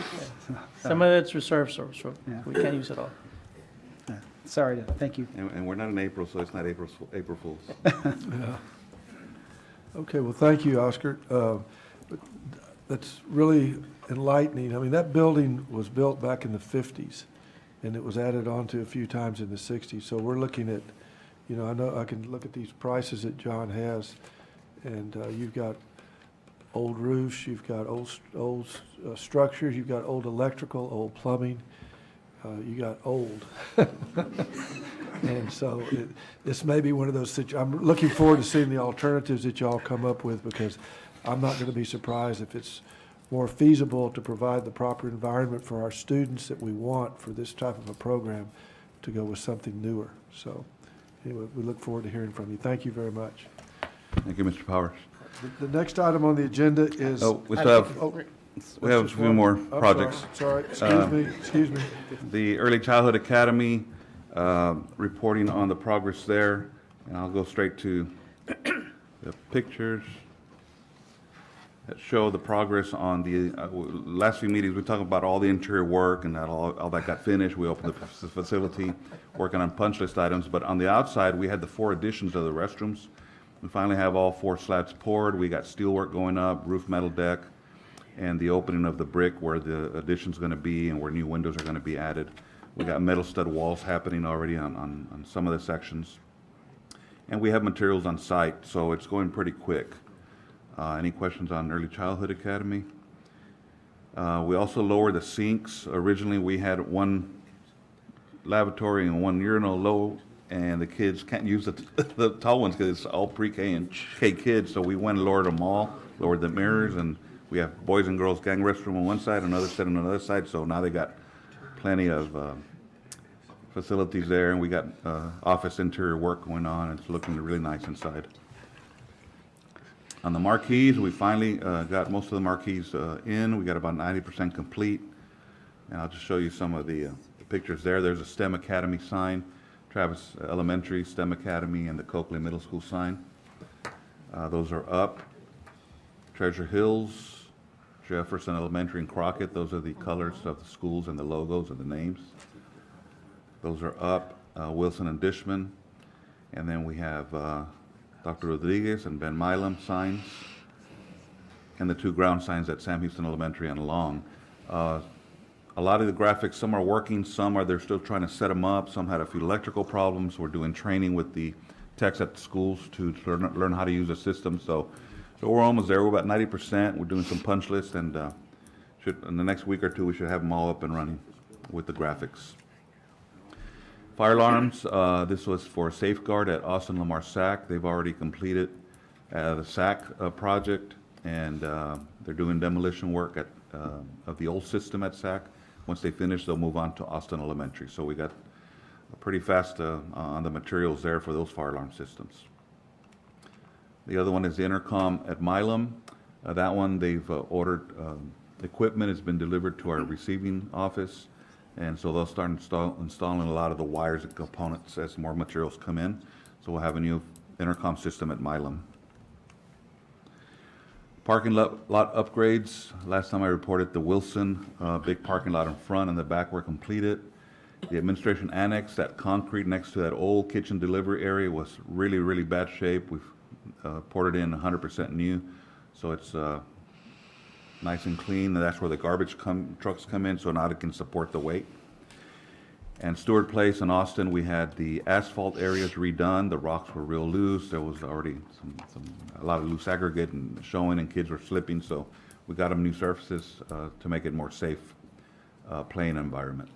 Some of it's reserved, so Yeah. we can't use it all. Sorry, thank you. And we're not in April, so it's not April Fool's. Okay, well, thank you, Oscar. That's really enlightening. I mean, that building was built back in the 50s, and it was added on to a few times in the 60s. So we're looking at, you know, I know I can look at these prices that John has, and you've got old roofs, you've got old structures, you've got old electrical, old plumbing, you got old. And so this may be one of those I'm looking forward to seeing the alternatives that y'all come up with, because I'm not going to be surprised if it's more feasible to provide the proper environment for our students that we want for this type of a program to go with something newer. So anyway, we look forward to hearing from you. Thank you very much. Thank you, Mr. Powers. The next item on the agenda is. Oh, we still have, Oh, we have a just few one. more I'm projects. Sorry, excuse me. The Early Childhood Academy, reporting on the progress there, and I'll go straight to the pictures that show the progress on the, last few meetings, we talked about all the interior work and that all that got finished. We opened the facility, working on punch list items, but on the outside, we had the 4 additions of the restrooms. We finally have all 4 slabs poured. We got steel work going up, roof metal deck, and the opening of the brick where the addition's gonna be and where new windows are gonna be added. We got metal stud walls happening already on some of the sections. And we have materials on site, so it's going pretty quick. Any questions on Early Childhood Academy? We also lowered the sinks. Originally, we had 1 lavatory and 1 urinal low, and the kids can't use the tall ones because it's all pre-K and K kids, so we went and lowered them all, lowered the mirrors, and we have boys and girls gang restroom on one side, another set on another side, so now they got plenty of facilities there, and we got office interior work going on. It's looking really nice inside. On the marquees, we finally got most of the marquees in. We got about 90% complete, and I'll just show you some of the pictures there. There's a STEM Academy sign, Travis Elementary, STEM Academy, and the Coakley Middle School sign. Those are up. Treasure Hills, Jefferson Elementary, and Crockett, those are the colors of the schools and the logos and the names. Those are up. Wilson and Dishman. And then we have Dr. Rodriguez and Ben Milam signs, and the 2 ground signs at Sam Houston Elementary and Long. A lot of the graphics, some are working, they're still trying to set them up. Some had a few electrical problems. We're doing training with the techs at the schools to learn how to use the system. So we're almost there. We're about 90%. We're doing some punch lists, and in the next week or 2, we should have them all up and running with the graphics. Fire alarms, this was for Safeguard at Austin Lamar SAC. They've already completed the SAC project, and they're doing demolition work of the old system at SAC. Once they finish, they'll move on to Austin Elementary. So we got pretty fast on the materials there for those fire alarm systems. The other one is the intercom at Milam. That one, they've ordered equipment. It's been delivered to our receiving office. And so they'll start installing a lot of the wires and components as more materials come in. So we'll have a new intercom system at Milam. Parking lot upgrades. Last time I reported the Wilson big parking lot in front and the back were completed. The administration annex, that concrete next to that old kitchen delivery area was really, really bad shape. We've poured it in 100% new. So it's nice and clean, and that's where the garbage trucks come in, so now it can support the weight. And Stewart Place in Austin, we had the asphalt areas redone. The rocks were real loose. There was already a lot of loose aggregate and showing, and kids were slipping, so we got them new surfaces to make it more safe playing environment.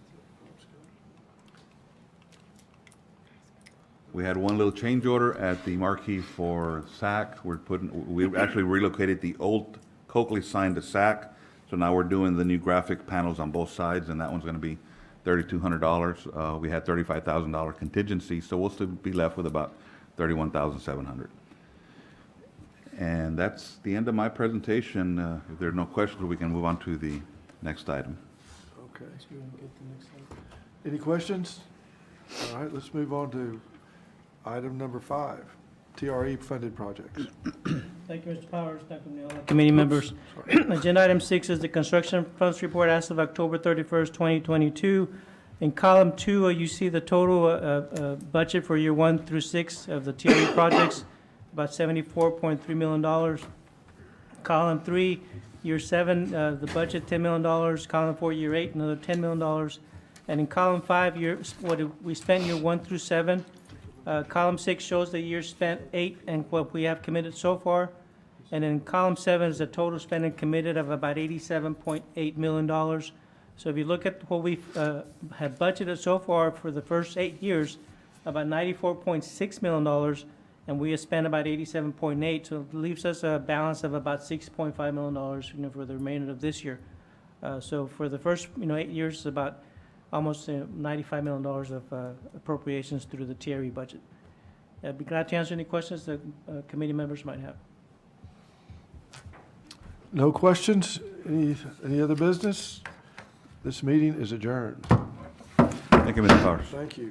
We had one little change order at the marquee for SAC. We actually relocated the old Coakley sign to SAC, so now we're doing the new graphic panels on both sides, and that one's going to be $3,200. We had $35,000 contingency, so we'll still be left with about $31,700. And that's the end of my presentation. If there are no questions, we can move on to the next item. Okay. Any questions? All right, let's move on to item number 5, TRE funded projects. Thank you, Mr. Powers, Dr. Neola. Committee members. Agenda item 6 is the construction funds report as of October 31st, 2022. In column 2, you see the total budget for year 1 through 6 of the TRE projects. about $74.3 million. Column 3, year 7, the budget, $10 million. Column 4, year 8, another $10 million. And in column 5, we spent year 1 through 7. Column 6 shows the year spent 8 and what we have committed so far. And in column 7 is the total spending committed of about $87.8 million. So if you look at what we have budgeted so far for the first 8 years, about $94.6 million, and we have spent about 87.8, so it leaves us a balance of about $6.5 million, for the remainder of this year. So for the first, 8 years, it's about almost $95 million of appropriations through the TRE budget. I'd be glad to answer any questions that committee members might have. No questions? Any other business? This meeting is adjourned. Thank you, Mr. Powers. Thank you.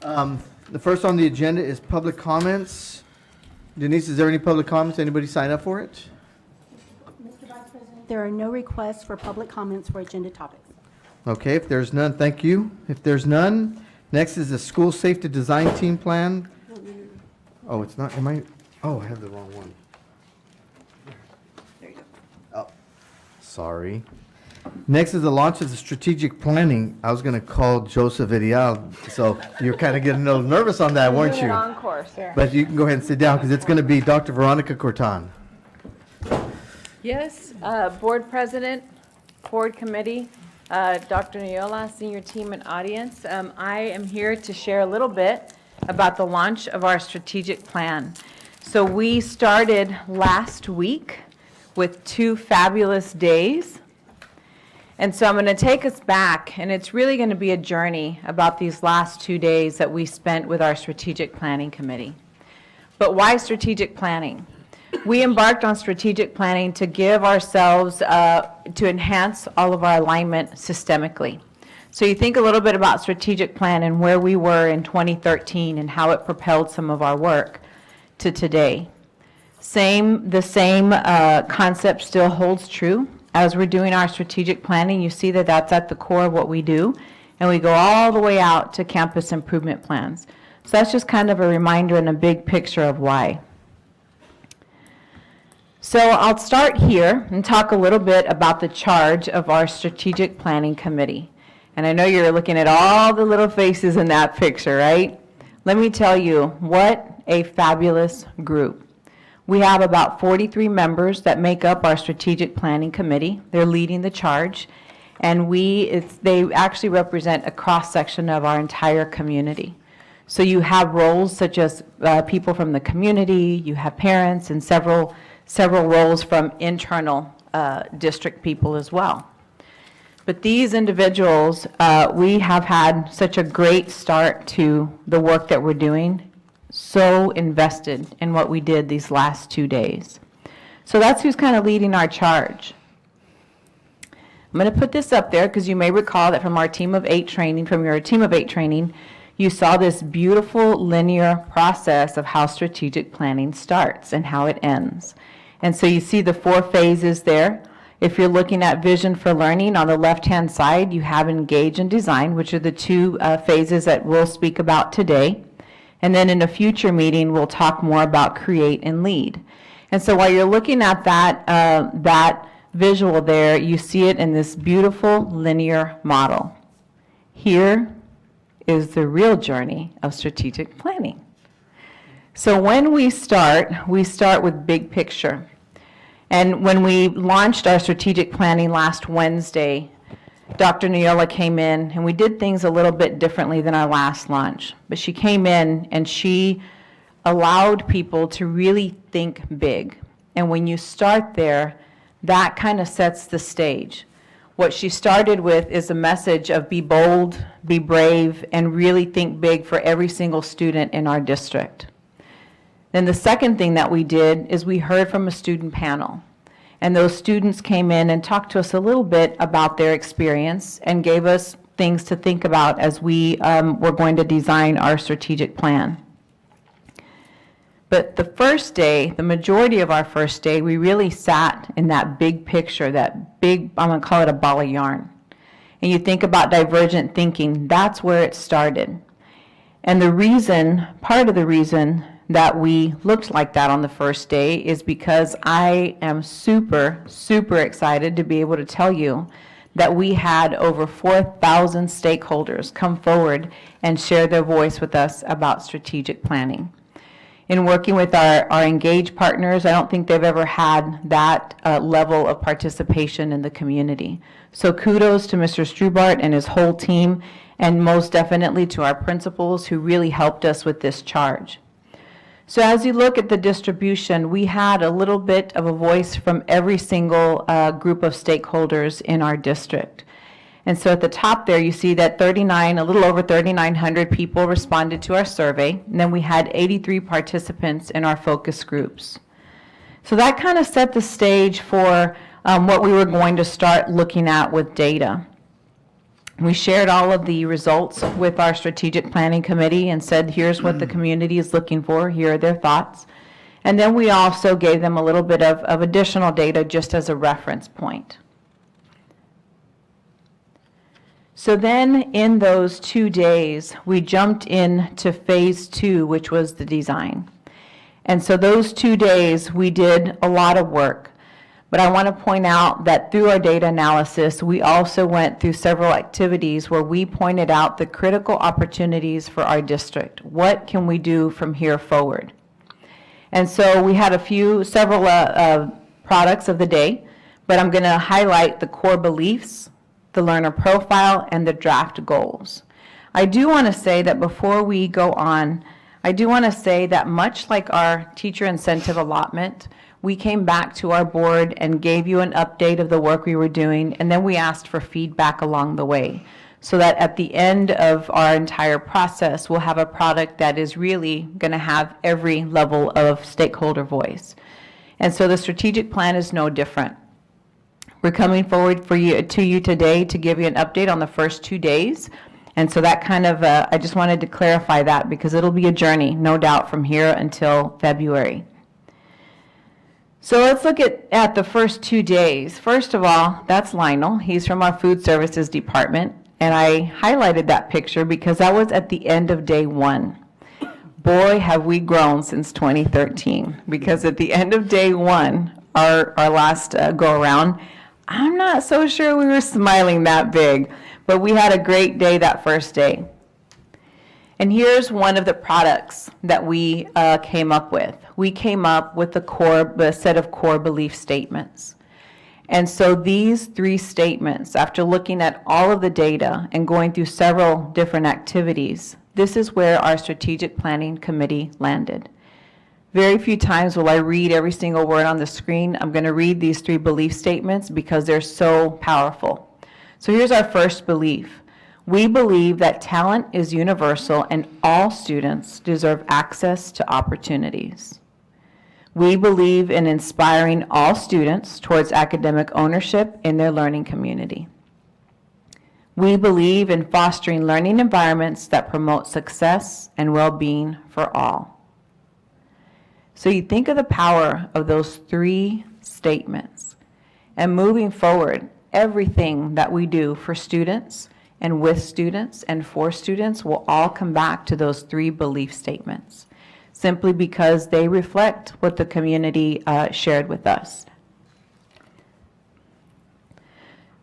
The first on the agenda is public comments. Denise, is there any public comments? Anybody sign up for it? Mr. Vice President, there are no requests for public comments for agenda topics. Okay, if there's none, thank you. If there's none, next is the school safety design team plan. Oh, it's not, I have the wrong one. There you go. Oh, sorry. Next is the launch of the strategic planning. I was gonna call Joseph Ideal, so you're kind of getting a little nervous on that, weren't you? course, yeah. But you can go ahead and sit down, because it's gonna be Dr. Veronica Cortan. Yes, Board President, Board Committee, Dr. Neola, Senior Team and Audience. I am here to share a little bit about the launch of our strategic plan. So we started last week with 2 fabulous days. And so I'm going to take us back, and it's really going to be a journey about these last 2 days that we spent with our Strategic Planning Committee. But why strategic planning? We embarked on strategic planning to give ourselves, to enhance all of our alignment systemically. So you think a little bit about strategic plan and where we were in 2013 and how it propelled some of our work to today. The same concept still holds true. As we're doing our strategic planning, you see that that's at the core of what we do, and we go all the way out to campus improvement plans. So that's just kind of a reminder and a big picture of why. So I'll start here and talk a little bit about the charge of our Strategic Planning Committee. And I know you're looking at all the little faces in that picture, right? Let me tell you, what a fabulous group. We have about 43 members that make up our Strategic Planning Committee. They're leading the charge, and they actually represent a cross-section of our entire community. So you have roles such as people from the community, you have parents, and several roles from internal district people as well. But these individuals, we have had such a great start to the work that we're doing, so invested in what we did these last 2 days. So that's who's kind of leading our charge. I'm going to put this up there because you may recall that from your Team of 8 training, you saw this beautiful linear process of how strategic planning starts and how it ends. And so you see the 4 phases there. If you're looking at vision for learning, on the left-hand side, you have engage and design, which are the 2 phases that we'll speak about today. And then in a future meeting, we'll talk more about create and lead. And so while you're looking at that visual there, you see it in this beautiful linear model. Here is the real journey of strategic planning. So when we start with big picture. And when we launched our strategic planning last Wednesday, Dr. Neola came in, and we did things a little bit differently than our last launch. But she came in, and she allowed people to really think big. And when you start there, that kind of sets the stage. What she started with is a message of be bold, be brave, and really think big for every single student in our district. Then the second thing that we did is we heard from a student panel. And those students came in and talked to us a little bit about their experience and gave us things to think about as we were going to design our strategic plan. But the first day, the majority of our first day, we really sat in that big picture, that big, I'm going to call it a ball of yarn. And you think about divergent thinking, that's where it started. And part of the reason that we looked like that on the first day is because I am super, super excited to be able to tell you that we had over 4,000 stakeholders come forward and share their voice with us about strategic planning. In working with our engaged partners, I don't think they've ever had that level of participation in the community. So kudos to Mr. Strubart and his whole team, and most definitely to our principals who really helped us with this charge. So as you look at the distribution, we had a little bit of a voice from every single group of stakeholders in our district. And so at the top there, you see that a little over 3,900 people responded to our survey, and then we had 83 participants in our focus groups. So that kind of set the stage for what we were going to start looking at with data. We shared all of the results with our strategic planning committee and said, here's what the community is looking for, here are their thoughts. And then we also gave them a little bit of additional data just as a reference point. So then in those 2 days, we jumped into phase 2, which was the design. And so those 2 days, we did a lot of work. But I want to point out that through our data analysis, we also went through several activities where we pointed out the critical opportunities for our district. What can we do from here forward? And so we had several products of the day, but I'm going to highlight the core beliefs, the learner profile, and the draft goals. I do want to say that before we go on, I do want to say that much like our teacher incentive allotment, we came back to our board and gave you an update of the work we were doing, and then we asked for feedback along the way, so that at the end of our entire process, we'll have a product that is really going to have every level of stakeholder voice. And so the strategic plan is no different. We're coming forward to you today to give you an update on the first 2 days. And so that kind of, I just wanted to clarify that because it'll be a journey, no doubt, from here until February. So let's look at the first 2 days. First of all, that's Lionel. He's from our food services department. And I highlighted that picture because that was at the end of day 1. Boy, have we grown since 2013. Because at the end of day 1, our last go-around, I'm not so sure we were smiling that big. But we had a great day that first day. And here's one of the products that we came up with. We came up with a set of core belief statements. And so these 3 statements, after looking at all of the data and going through several different activities, this is where our strategic planning committee landed. Very few times will I read every single word on the screen. I'm going to read these 3 belief statements because they're so powerful. So here's our first belief. We believe that talent is universal and all students deserve access to opportunities. We believe in inspiring all students towards academic ownership in their learning community. We believe in fostering learning environments that promote success and well-being for all. So you think of the power of those 3 statements, and moving forward, everything that we do for students and with students and for students will all come back to those 3 belief statements, simply because they reflect what the community shared with us.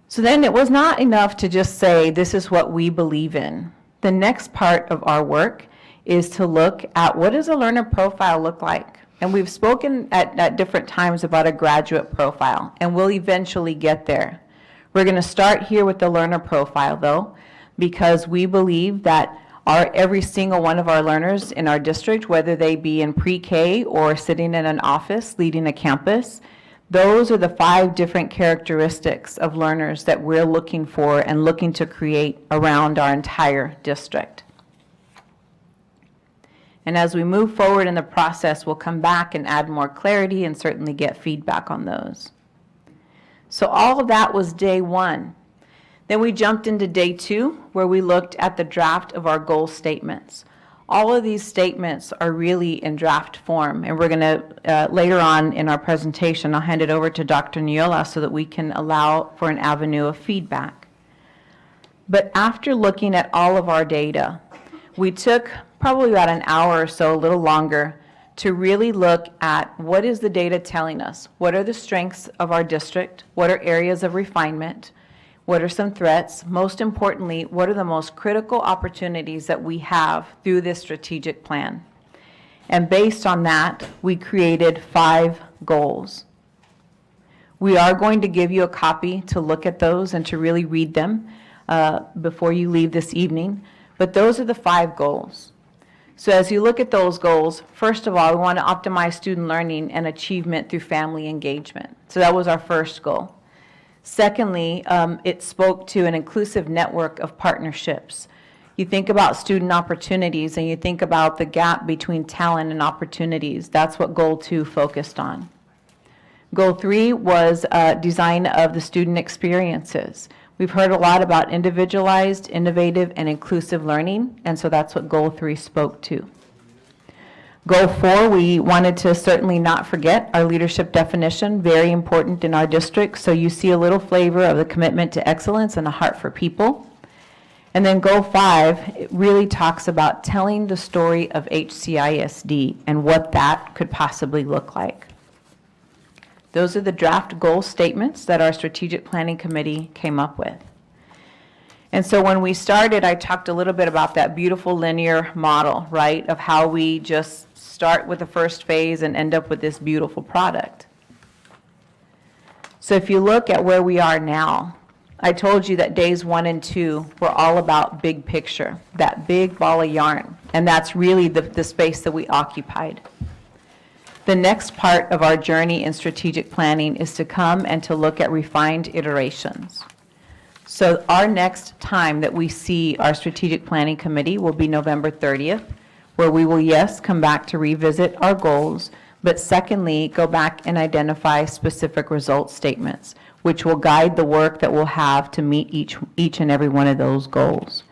So then it was not enough to just say, this is what we believe in. The next part of our work is to look at what does a learner profile look like? And we've spoken at different times about a graduate profile, and we'll eventually get there. We're going to start here with the learner profile, though, because we believe that every single one of our learners in our district, whether they be in pre-K or sitting in an office leading a campus, those are the 5 different characteristics of learners that we're looking for and looking to create around our entire district. And as we move forward in the process, we'll come back and add more clarity and certainly get feedback on those. So all of that was day 1. Then we jumped into day 2, where we looked at the draft of our goal statements. All of these statements are really in draft form, and we're going to, later on in our presentation, I'll hand it over to Dr. Neola so that we can allow for an avenue of feedback. But after looking at all of our data, we took probably about an hour or so, a little longer, to really look at what is the data telling us? What are the strengths of our district? What are areas of refinement? What are some threats? Most importantly, what are the most critical opportunities that we have through this strategic plan? And based on that, we created 5 goals. We are going to give you a copy to look at those and to really read them before you leave this evening. But those are the 5 goals. So as you look at those goals, first of all, we want to optimize student learning and achievement through family engagement. So that was our first goal. Secondly, it spoke to an inclusive network of partnerships. You think about student opportunities and you think about the gap between talent and opportunities. That's what Goal 2 focused on. Goal 3 was design of the student experiences. We've heard a lot about individualized, innovative, and inclusive learning, and so that's what Goal 3 spoke to. Goal 4, we wanted to certainly not forget our leadership definition, very important in our district, so you see a little flavor of the commitment to excellence and a heart for people. And then Goal 5, it really talks about telling the story of HCISD and what that could possibly look like. Those are the draft goal statements that our strategic planning committee came up with. And so when we started, I talked a little bit about that beautiful linear model, right, of how we just start with the first phase and end up with this beautiful product. So if you look at where we are now, I told you that days 1 and 2 were all about big picture, that big ball of yarn, and that's really the space that we occupied. The next part of our journey in strategic planning is to come and to look at refined iterations. So our next time that we see our strategic planning committee will be November 30th, where we will, yes, come back to revisit our goals, but secondly, go back and identify specific result statements, which will guide the work that we'll have to meet each and every one of those goals.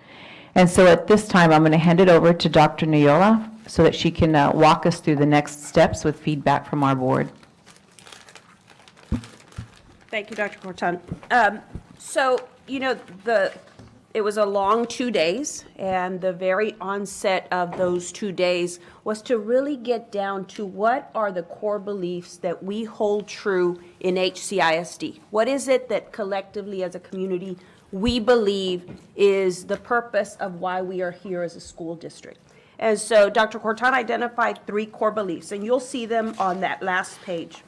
And so at this time, I'm going to hand it over to Dr. Neola so that she can walk us through the next steps with feedback from our board. Thank you, Dr. Corton. So, you know, it was a long 2 days, and the very onset of those 2 days was to really get down to what are the core beliefs that we hold true in HCISD. What is it that collectively as a community we believe is the purpose of why we are here as a school district? And so Dr. Corton identified 3 core beliefs, and you'll see them on that last page,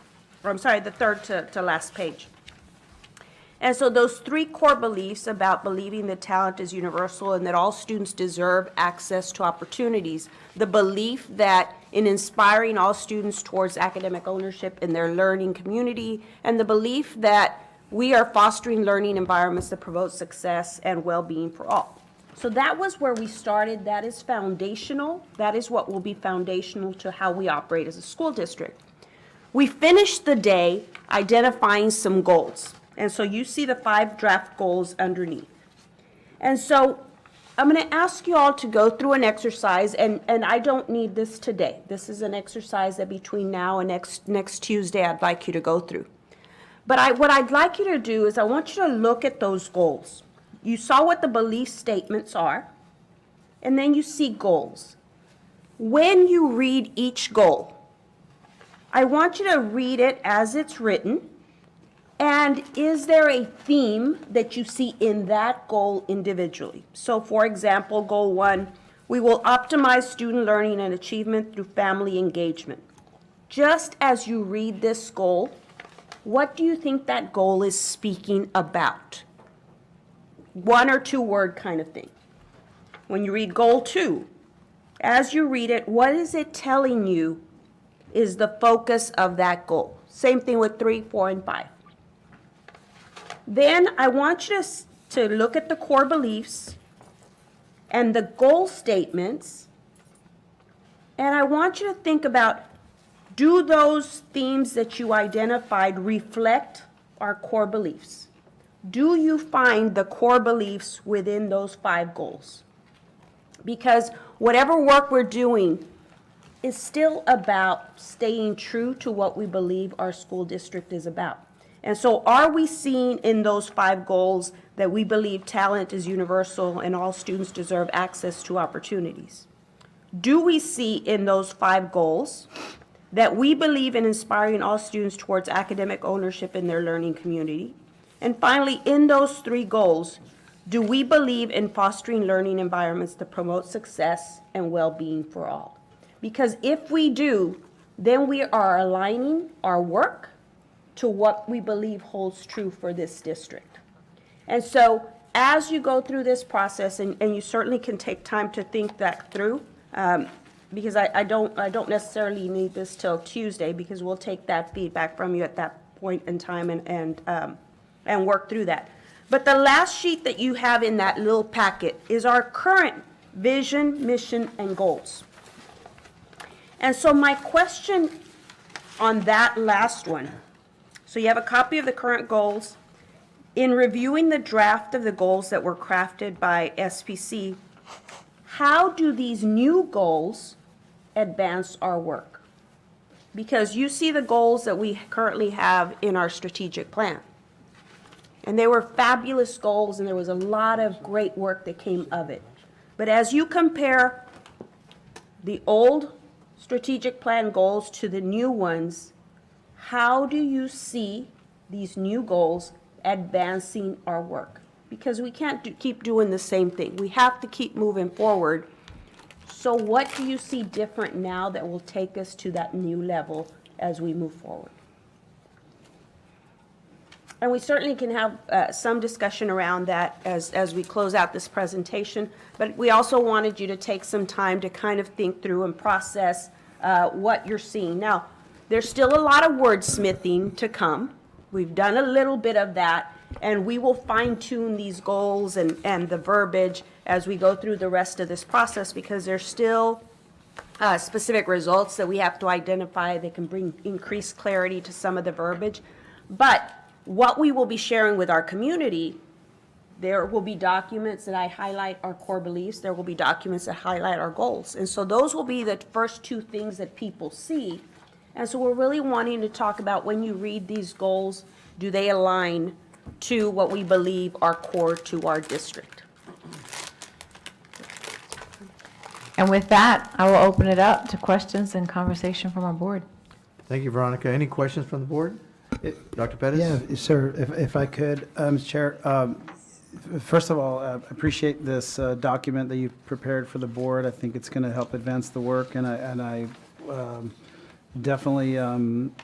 or I'm sorry, the third to last page. And so those 3 core beliefs about believing that talent is universal and that all students deserve access to opportunities, the belief that in inspiring all students towards academic ownership in their learning community, and the belief that we are fostering learning environments that promote success and well-being for all. So that was where we started. That is foundational. That is what will be foundational to how we operate as a school district. We finished the day identifying some goals. And so you see the 5 draft goals underneath. And so I'm going to ask you all to go through an exercise, and I don't need this today. This is an exercise that between now and next Tuesday I'd like you to go through. But what I'd like you to do is I want you to look at those goals. You saw what the belief statements are, and then you see goals. When you read each goal, I want you to read it as it's written, and is there a theme that you see in that goal individually? So for example, goal 1, we will optimize student learning and achievement through family engagement. Just as you read this goal, what do you think that goal is speaking about? 1 or 2 word kind of thing. When you read goal 2, as you read it, what is it telling you is the focus of that goal? Same thing with 3, 4, and 5. Then I want you to look at the core beliefs and the goal statements, and I want you to think about, do those themes that you identified reflect our core beliefs? Do you find the core beliefs within those 5 goals? Because whatever work we're doing is still about staying true to what we believe our school district is about. And so are we seeing in those 5 goals that we believe talent is universal and all students deserve access to opportunities? Do we see in those 5 goals that we believe in inspiring all students towards academic ownership in their learning community? And finally, in those 3 goals, do we believe in fostering learning environments that promote success and well-being for all? Because if we do, then we are aligning our work to what we believe holds true for this district. And so as you go through this process, and you certainly can take time to think that through, because I don't necessarily need this till Tuesday, because we'll take that feedback from you at that point in time and work through that. But the last sheet that you have in that little packet is our current vision, mission, and goals. And so my question on that last one, so you have a copy of the current goals. in reviewing the draft of the goals that were crafted by SPC, how do these new goals advance our work? Because you see the goals that we currently have in our strategic plan. And they were fabulous goals, and there was a lot of great work that came of it. But as you compare the old strategic plan goals to the new ones, how do you see these new goals advancing our work? Because we can't keep doing the same thing. We have to keep moving forward. So what do you see different now that will take us to that new level as we move forward? And we certainly can have some discussion around that as we close out this presentation. But we also wanted you to take some time to kind of think through and process what you're seeing. Now, there's still a lot of wordsmithing to come. We've done a little bit of that, and we will fine-tune these goals and the verbiage as we go through the rest of this process, because there's still specific results that we have to identify that can bring increased clarity to some of the verbiage. But what we will be sharing with our community, there will be documents that I highlight our core beliefs. There will be documents that highlight our goals. And so those will be the first two things that people see. And so we're really wanting to talk about, when you read these goals, do they align to what we believe are core to our district? And with that, I will open it up to questions and conversation from our board. Thank you, Veronica. Any questions from the board? Dr. Pettis? Yeah, sir, if I could, Mr. Chair, first of all, appreciate this document that you've prepared for the board. I think it's going to help advance the work, and I definitely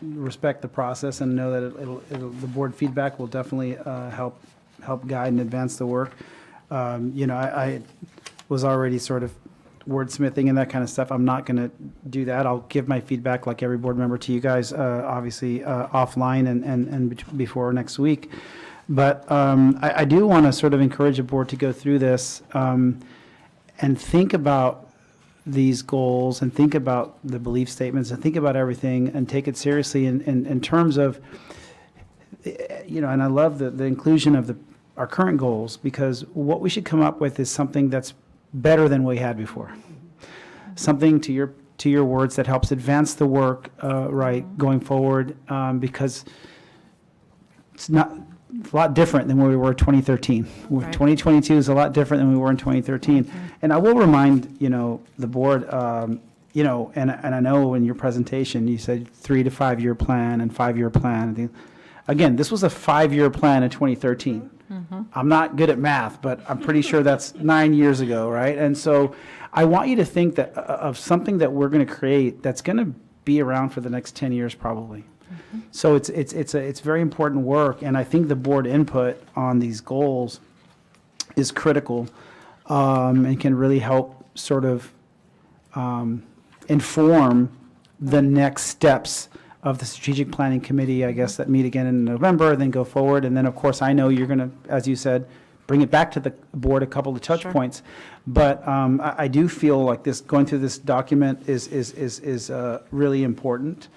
respect the process and know that the board feedback will definitely help guide and advance the work. I was already sort of wordsmithing and that kind of stuff. I'm not going to do that. I'll give my feedback like every board member to you guys, obviously offline and before next week. But I do want to sort of encourage the board to go through this and think about these goals and think about the belief statements and think about everything and take it seriously in terms of, and I love the inclusion of our current goals, because what we should come up with is something that's better than we had before. Something, to your words, that helps advance the work going forward, because it's a lot different than where we were in 2013. 2022 is a lot different than we were in 2013. And I will remind, the board, and I know in your presentation, you said 3 to 5 year plan and 5 year plan. Again, this was a 5-year plan in 2013. I'm not good at math, but I'm pretty sure that's 9 years ago, right? And so I want you to think that of something that we're going to create that's going to be around for the next 10 years probably. So it's very important work, and I think the board input on these goals is critical, and can really help sort of inform the next steps of the strategic planning committee, I guess, that meet again in November, then go forward. And then, of course, I know you're going to, as you said, bring it back to the board, a couple of touch points. But I do feel like going through this document is really important,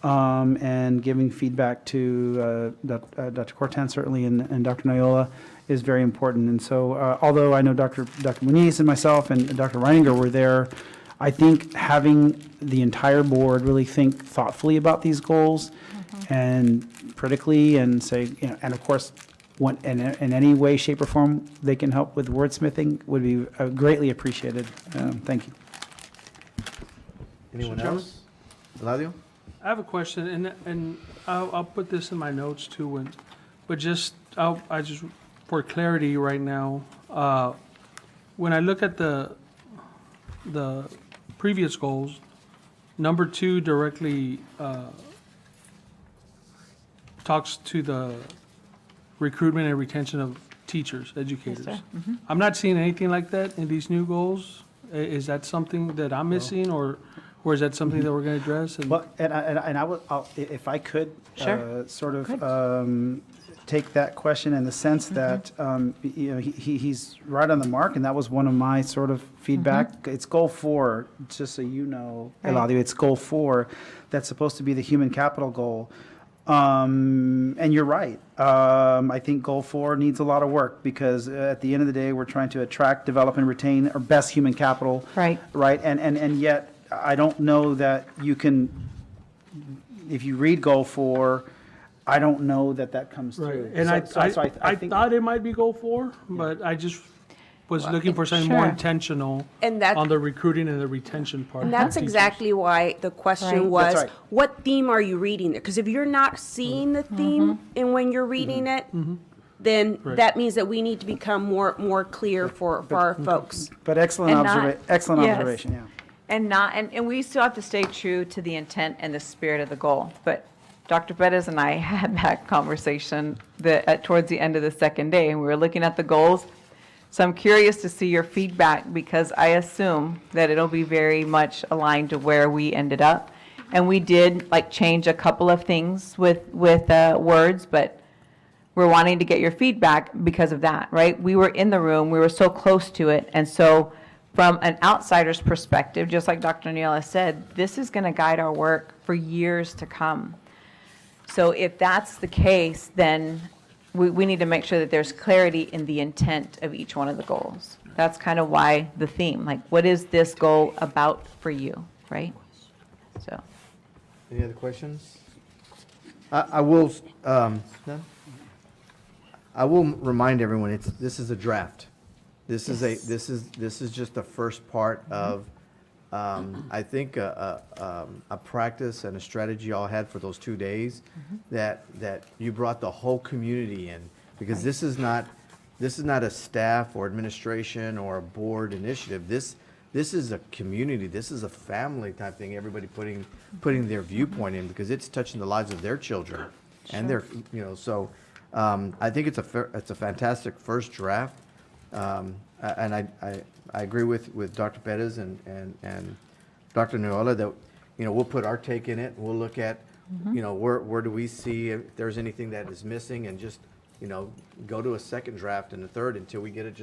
and giving feedback to Dr. Cortan certainly and Dr. Noyola is very important. And so, although I know Dr. Muniz and myself and Dr. Reininger were there, I think having the entire board really think thoughtfully about these goals and critically, and say, and of course, in any way, shape, or form they can help with wordsmithing would be greatly appreciated. Thank you. Anyone else? Eladio? I have a question, and I'll put this in my notes too, but just for clarity right now, when I look at the previous goals, number 2 directly talks to the recruitment and retention of teachers, educators. Yes, sir. I'm not seeing anything like that in these new goals. Is that something that I'm missing, or is that something that we're going to address? Well, and I'll, if I could, Sure. sort of take that question in the sense that he's right on the mark, and that was one of my sort of feedback. It's goal 4, just so you know, Right. Eladio, it's goal 4 that's supposed to be the human capital goal. And you're right. I think Goal 4 needs a lot of work because at the end of the day, we're trying to attract, develop, and retain our best human capital. Right. Right. And yet, I don't know that you can, if you read Goal 4, I don't know that that comes through. Right, and I think- thought it might be goal 4, but I just was looking for something more Sure. intentional And that- on the recruiting and the retention part. And of that's teachers. exactly why the question Right. That's was, right. what theme are you reading there? Because if you're not seeing the theme and when you're reading it, then Right. that means that we need to become more clear for our folks. But excellent And not- excellent yes. observation, yeah. And not, and we still have to stay true to the intent and the spirit of the goal. But Dr. Bettis and I had that conversation towards the end of the second day, and we were looking at the goals. So I'm curious to see your feedback because I assume that it'll be very much aligned to where we ended up. And we did change a couple of things with words, but we're wanting to get your feedback because of that, right? We were in the room, we were so close to it, and so from an outsider's perspective, just like Dr. Neela said, this is going to guide our work for years to come. So if that's the case, then we need to make sure that there's clarity in the intent of each one of the goals. That's kind of why the theme, what is this goal about for you, right? So, Any other questions? I will, none? I will remind everyone, this is a draft. This is just the first part of, I think, a practice and a strategy y'all had for those 2 days that you brought the whole community in, because this is not a staff or administration or a board initiative. This is a community, this is a family type thing, everybody putting their viewpoint in, because it's touching the lives of their children. And their, so, I think it's a fantastic first draft. And I agree with Dr. Bettis and Dr. Neola that, we'll put our take in it. We'll look at, where do we see if there's anything that is missing, and just, go to a second draft and a third until we get it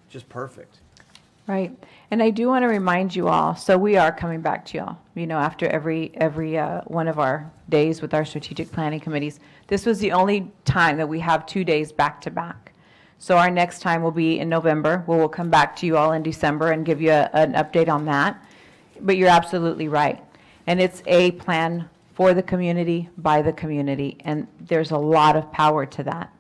just perfect. right. And I do want to remind you all, so we are coming back to y'all, after every one of our days with our strategic planning committees. This was the only time that we have 2 days back to back. So our next time will be in November, where we'll come back to you all in December and give you an update on that. But you're absolutely right. And it's a plan for the community, by the community, and there's a lot of power to that.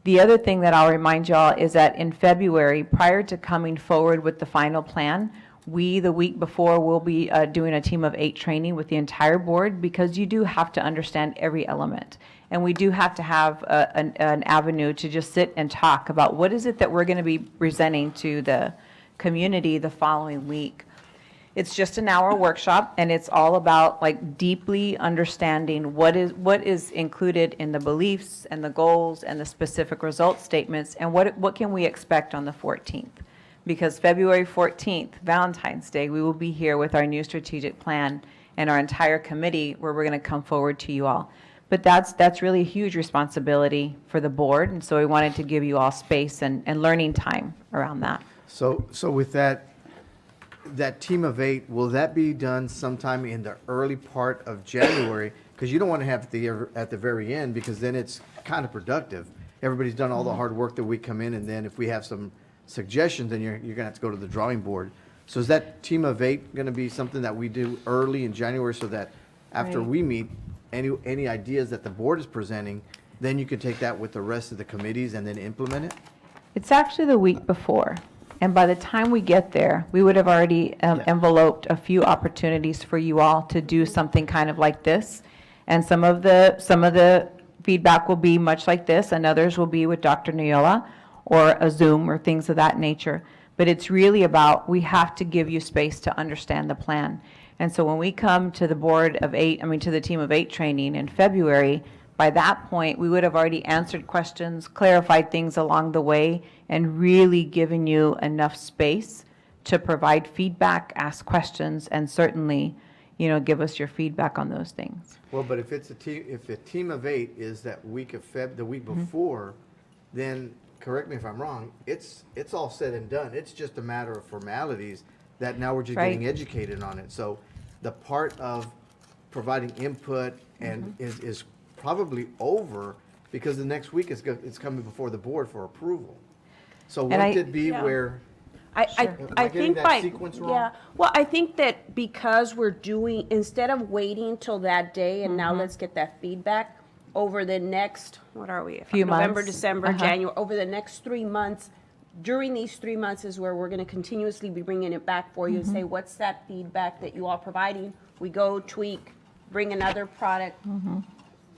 The other thing that I'll remind y'all is that in February, prior to coming forward with the final plan, the week before, will be doing a team of 8 training with the entire board, because you do have to understand every element. And we do have to have an avenue to just sit and talk about what is it that we're going to be presenting to the community the following week. It's just an hour workshop, and it's all about deeply understanding what is included in the beliefs and the goals and the specific result statements, and what can we expect on the 14th. Because February 14th, Valentine's Day, we will be here with our new strategic plan and our entire committee, where we're going to come forward to you all. But that's really a huge responsibility for the board, and so we wanted to give you all space and learning time around that. So with that team of 8, will that be done sometime in the early part of January? Because you don't want to have it at the very end, because then it's kind of productive. Everybody's done all the hard work that we come in, and then if we have some suggestions, then you're going to have to go to the drawing board. So is that team of 8 going to be something that we do early in January, so that after Right. we meet, any ideas that the board is presenting, then you can take that with the rest of the committees and then implement it? It's actually the week before, and by the time we get there, we would have already enveloped a few opportunities for you all to do something kind of like this. And some of the feedback will be much like this, and others will be with Dr. Neola or a Zoom or things of that nature. But it's really about, we have to give you space to understand the plan. And so when we come to the to the team of 8 training in February, by that point, we would have already answered questions, clarified things along the way, and really given you enough space to provide feedback, ask questions, and certainly, give us your feedback on those things. Well, but if it's if a team of 8 is that week of the week before, then, correct me if I'm wrong, it's all said and done. It's just a matter of formalities that now we're just Right. getting educated on it. So the part of providing input and is probably over because the next week it's coming before the board for approval. So And wouldn't I- it be Yeah. where, I Am I getting think that by, sequence wrong? yeah, well, I think that because we're doing, instead of waiting till that day and now let's get that feedback over the next, what are we? Few November, months. December, Uh-huh. January, over the next 3 months, during these 3 months is where we're gonna continuously be bringing it back for you and say, what's that feedback that you all providing? We go tweak, bring another product,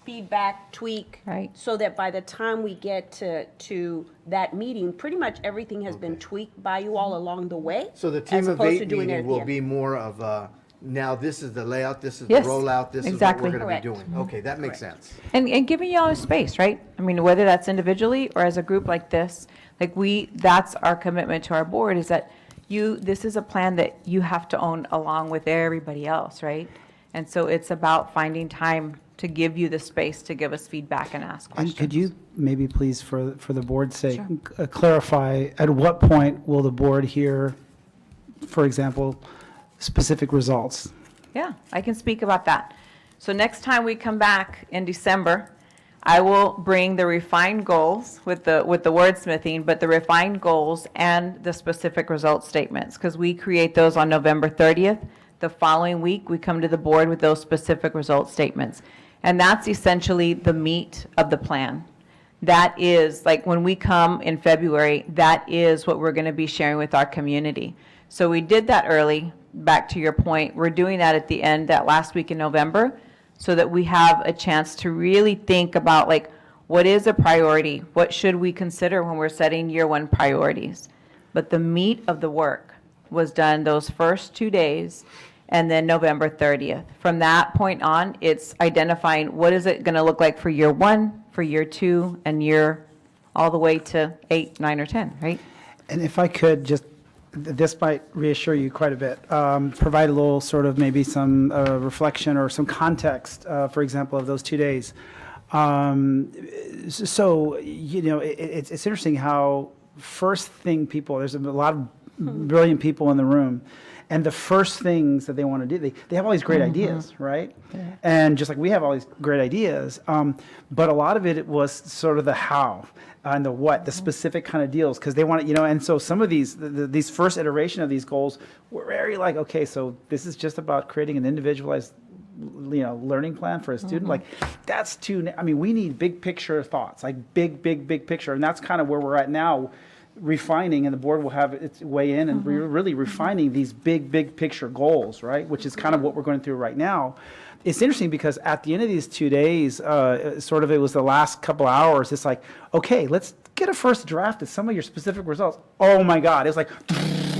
feedback, tweak. Right. So that by the time we get to that meeting, pretty much everything has been tweaked by you all along the way. so the team as of opposed to 8 doing it meeting at the will end. be more of now this is the layout, this is the Yes, rollout, this is what exactly. we're gonna be Correct. doing. Okay, that makes sense. And giving y'all a space, right? I mean, whether that's individually or as a group like this, like that's our commitment to our board, is that this is a plan that you have to own along with everybody else, right? And so it's about finding time to give you the space to give us feedback and ask And questions. could you maybe please, for the board's sake, clarify, at what point will the board hear, for example, specific results? Yeah, I can speak about that. So next time we come back in December, I will bring the refined goals with the wordsmithing, but the refined goals and the specific result statements, because we create those on November 30th. The following week, we come to the board with those specific result statements. And that's essentially the meat of the plan. That is, like, when we come in February, that is what we're going to be sharing with our community. So we did that early, back to your point. We're doing that at the end, that last week in November, so that we have a chance to really think about, like, what is a priority? What should we consider when we're setting year one priorities? But the meat of the work was done those first 2 days, and then November 30th. From that point on, it's identifying what is it going to look like for year one, for year two, and year all the way to 8, 9, or 10, right? And if I could just, this might reassure you quite a bit, provide a little sort of maybe some reflection or some context, for example, of those 2 days. So, it's interesting how first thing there's a lot of brilliant people in the room. And the first things that they want to do, they have all these great ideas, right? And just like we have all these great ideas, but a lot of it was sort of the how and the what, the specific kind of deals, because they want to, and so some of these first iteration of these goals were very like, okay, so this is just about creating an individualized, learning plan for a student. Like, that's we need big picture thoughts, like big picture, and that's kind of where we're at now. Refining, and the board will have its way in, and we're really refining these big picture goals, right? Which is kind of what we're going through right now. It's interesting because at the end of these 2 days, sort of it was the last couple hours, it's like, okay, let's get a first draft of some of your specific results. Oh my God, it was like,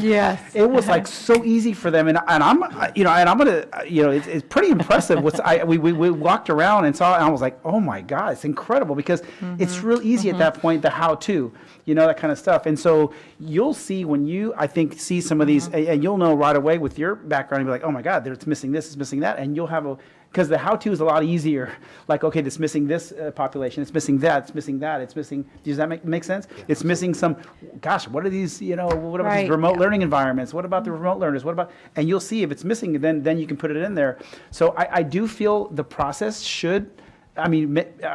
Yes. it was like so easy for them, and I'm, and I'm gonna, it's pretty impressive. We walked around and saw, and I was like, oh my God, it's incredible because it's real easy at that point, the how-to, that kind of stuff. And so you'll see when you, I think, see some of these, and you'll know right away with your background, you'll be like, oh my God, it's missing this, it's missing that, and you'll have because the how-to is a lot easier. Like, okay, it's missing this population, it's missing that, it's missing that, it's missing, does that make sense? It's missing some, gosh, what are these, what about Right. these remote learning environments? What about the remote learners? What about, and you'll see if it's missing, then you can put it in there. So I do feel the process should, I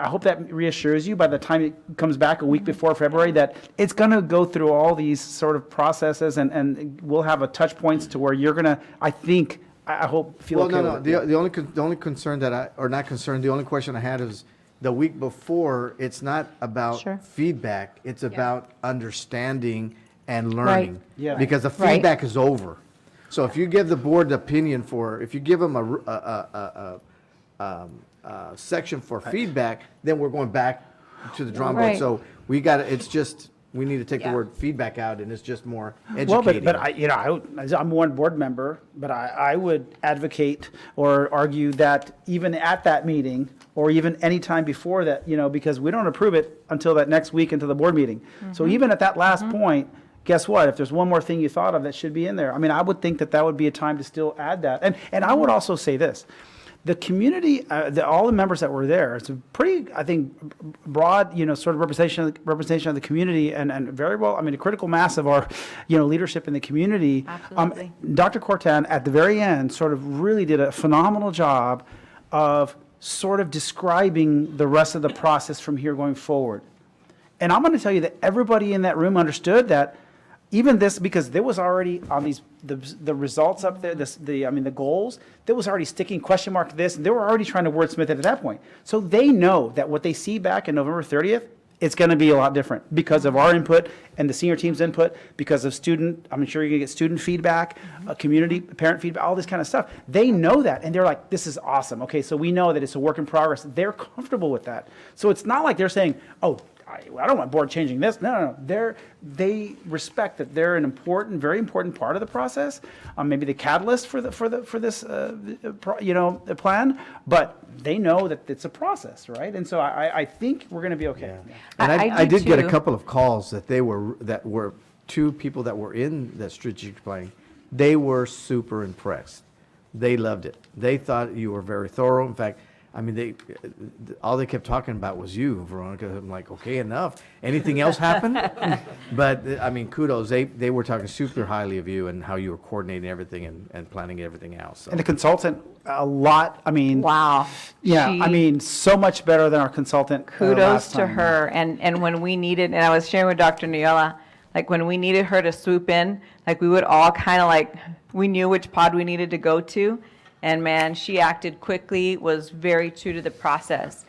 hope that reassures you by the time it comes back a week before February that it's going to go through all these sort of processes and we'll have a touch points to where you're going to, I hope, feel Well, okay no, with it. the only concern the only question I had is the week before, it's not about Sure. feedback, it's about understanding and learning. Yeah. Because the Right. feedback is over. So if you give the board the opinion if you give them a section for feedback, then we're going back to the drawing board. Right. So we need to take the Yeah. word feedback out, and it's just more Well, educating. but I'm one board member, but I would advocate or argue that even at that meeting, or even any time before that, because we don't approve it until that next week into the board meeting. So even at that last point, guess what? If there's one more thing you thought of that should be in there, I would think that would be a time to still add that. And I would also say this. The community, all the members that were there, it's a pretty, I think, broad, sort of representation of the community and very well, a critical mass of our, leadership in the community. Absolutely. Dr. Cortan, at the very end, sort of really did a phenomenal job of sort of describing the rest of the process from here going forward. And I'm going to tell you that everybody in that room understood that even this, because there was already on these, the results up there, the goals, there was already sticking question mark this, and they were already trying to wordsmith it at that point. So they know that what they see back in November 30th, it's going to be a lot different because of our input and the senior team's input, because of student, I'm sure you're going to get student feedback, community, parent feedback, all this kind of stuff. They know that, and they're like, this is awesome. Okay, so we know that it's a work in progress. They're comfortable with that. So it's not like they're saying, oh, I don't want board changing this. No. They respect that they're an important, very important part of the process. Maybe the catalyst for this, the plan. But they know that it's a process, right? And so I think we're going to be okay. Yeah. And I do did get a too. couple of calls that were two people that were in the strategic planning. They were super impressed. They loved it. They thought you were very thorough. In fact, I mean, all they kept talking about was you, Veronica. I'm like, okay, enough. Anything else happen? But I mean, kudos. They were talking super highly of you and how you were coordinating everything and planning everything else. So. And the consultant, a lot. I mean, Wow. yeah. She- I mean, so much better than our consultant. Kudos last to time. her. And when we needed, and I was sharing with Dr. Neola, like when we needed her to swoop in, like we would all kind of like, we knew which pod we needed to go to. And man, she acted quickly, was very true to the process.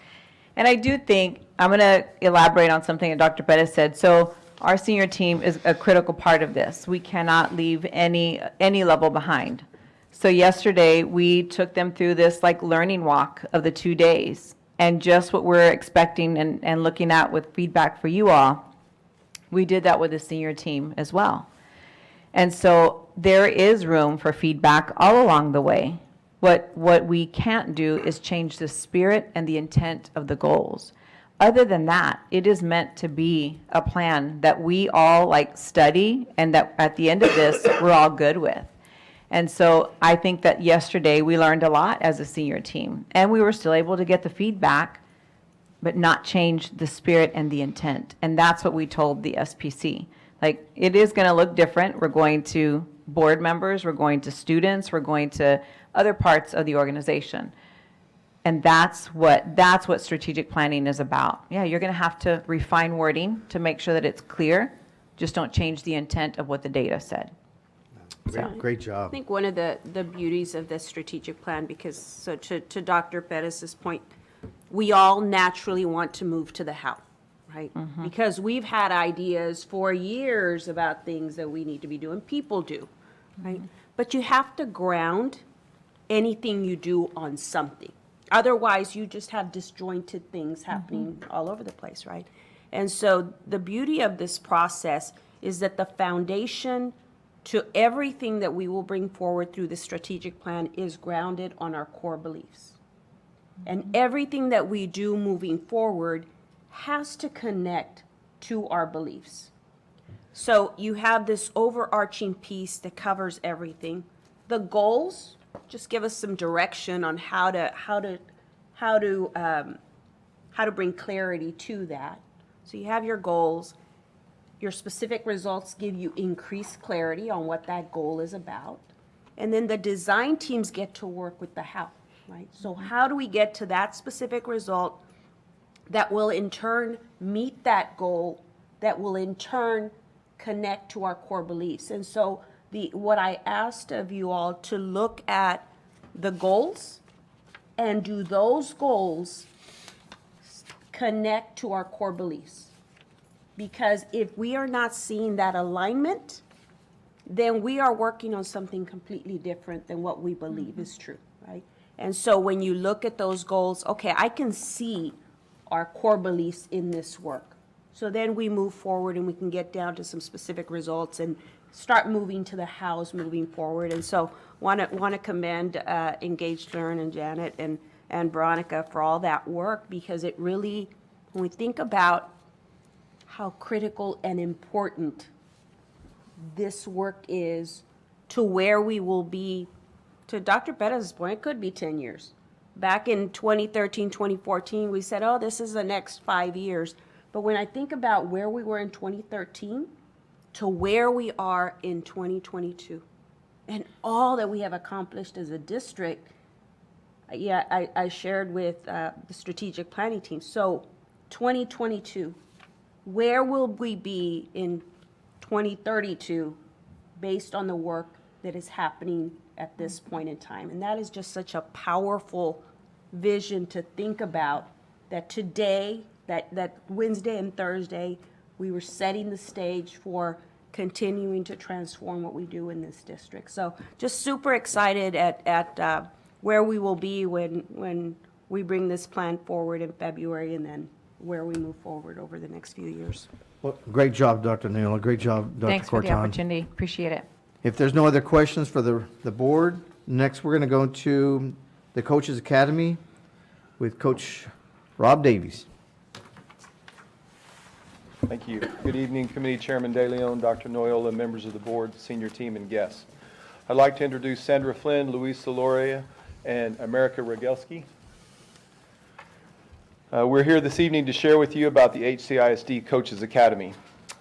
And I do think, I'm going to elaborate on something that Dr. Bettis said. So our senior team is a critical part of this. We cannot leave any level behind. So yesterday, we took them through this like learning walk of the 2 days. And just what we're expecting and looking at with feedback for you all, we did that with the senior team as well. And so there is room for feedback all along the way. What we can't do is change the spirit and the intent of the goals. Other than that, it is meant to be a plan that we all like study and that at the end of this, we're all good with. And so I think that yesterday we learned a lot as a senior team, and we were still able to get the feedback, but not change the spirit and the intent. And that's what we told the SPC. Like, it is going to look different. We're going to board members, we're going to students, we're going to other parts of the organization. And that's what strategic planning is about. Yeah, you're going to have to refine wording to make sure that it's clear. Just don't change the intent of what the data said. Great I job. think one of the beauties of this strategic plan, because so to Dr. Bettis's point, we all naturally want to move to the how, right? Because we've had ideas for years about things that we need to be doing. People do, right? But you have to ground anything you do on something. Otherwise, you just have disjointed things happening all over the place, right? And so the beauty of this process is that the foundation to everything that we will bring forward through the strategic plan is grounded on our core beliefs. And everything that we do moving forward has to connect to our beliefs. So you have this overarching piece that covers everything. The goals just give us some direction on how to bring clarity to that. So you have your goals. Your specific results give you increased clarity on what that goal is about. And then the design teams get to work with the how, right? So how do we get to that specific result that will in turn meet that goal, that will in turn connect to our core beliefs? And so what I asked of you all to look at the goals, and do those goals connect to our core beliefs? Because if we are not seeing that alignment, then we are working on something completely different than what we believe is true, right? And so when you look at those goals, okay, I can see our core beliefs in this work. So then we move forward and we can get down to some specific results and start moving to the hows moving forward. And so want to commend Engage Learn and Janet and Veronica for all that work, because it really, when we think about how critical and important this work is to where we will be, to Dr. Bettis' point, it could be 10 years. Back in 2013, 2014, we said, oh, this is the next 5 years. But when I think about where we were in 2013 to where we are in 2022, and all that we have accomplished as a district, I shared with the strategic planning team. So 2022, where will we be in 2032 based on the work that is happening at this point in time? And that is just such a powerful vision to think about, that today, that Wednesday and Thursday, we were setting the stage for continuing to transform what we do in this district. So just super excited at where we will be when we bring this plan forward in February, and then where we move forward over the next few years. Well, great job, Dr. Neola. Great job, Dr. Thanks for the Corton. opportunity. Appreciate it. If there's no other questions for the board, next we're going to go to the Coaches Academy with Coach Rob Davies. Thank you. Good evening, Committee Chairman De Leon, Dr. Noyola, members of the board, senior team, and guests. I'd like to introduce Sandra Flynn, Luis Soloria, and America Rogelski. We're here this evening to share with you about the HCISD Coaches Academy.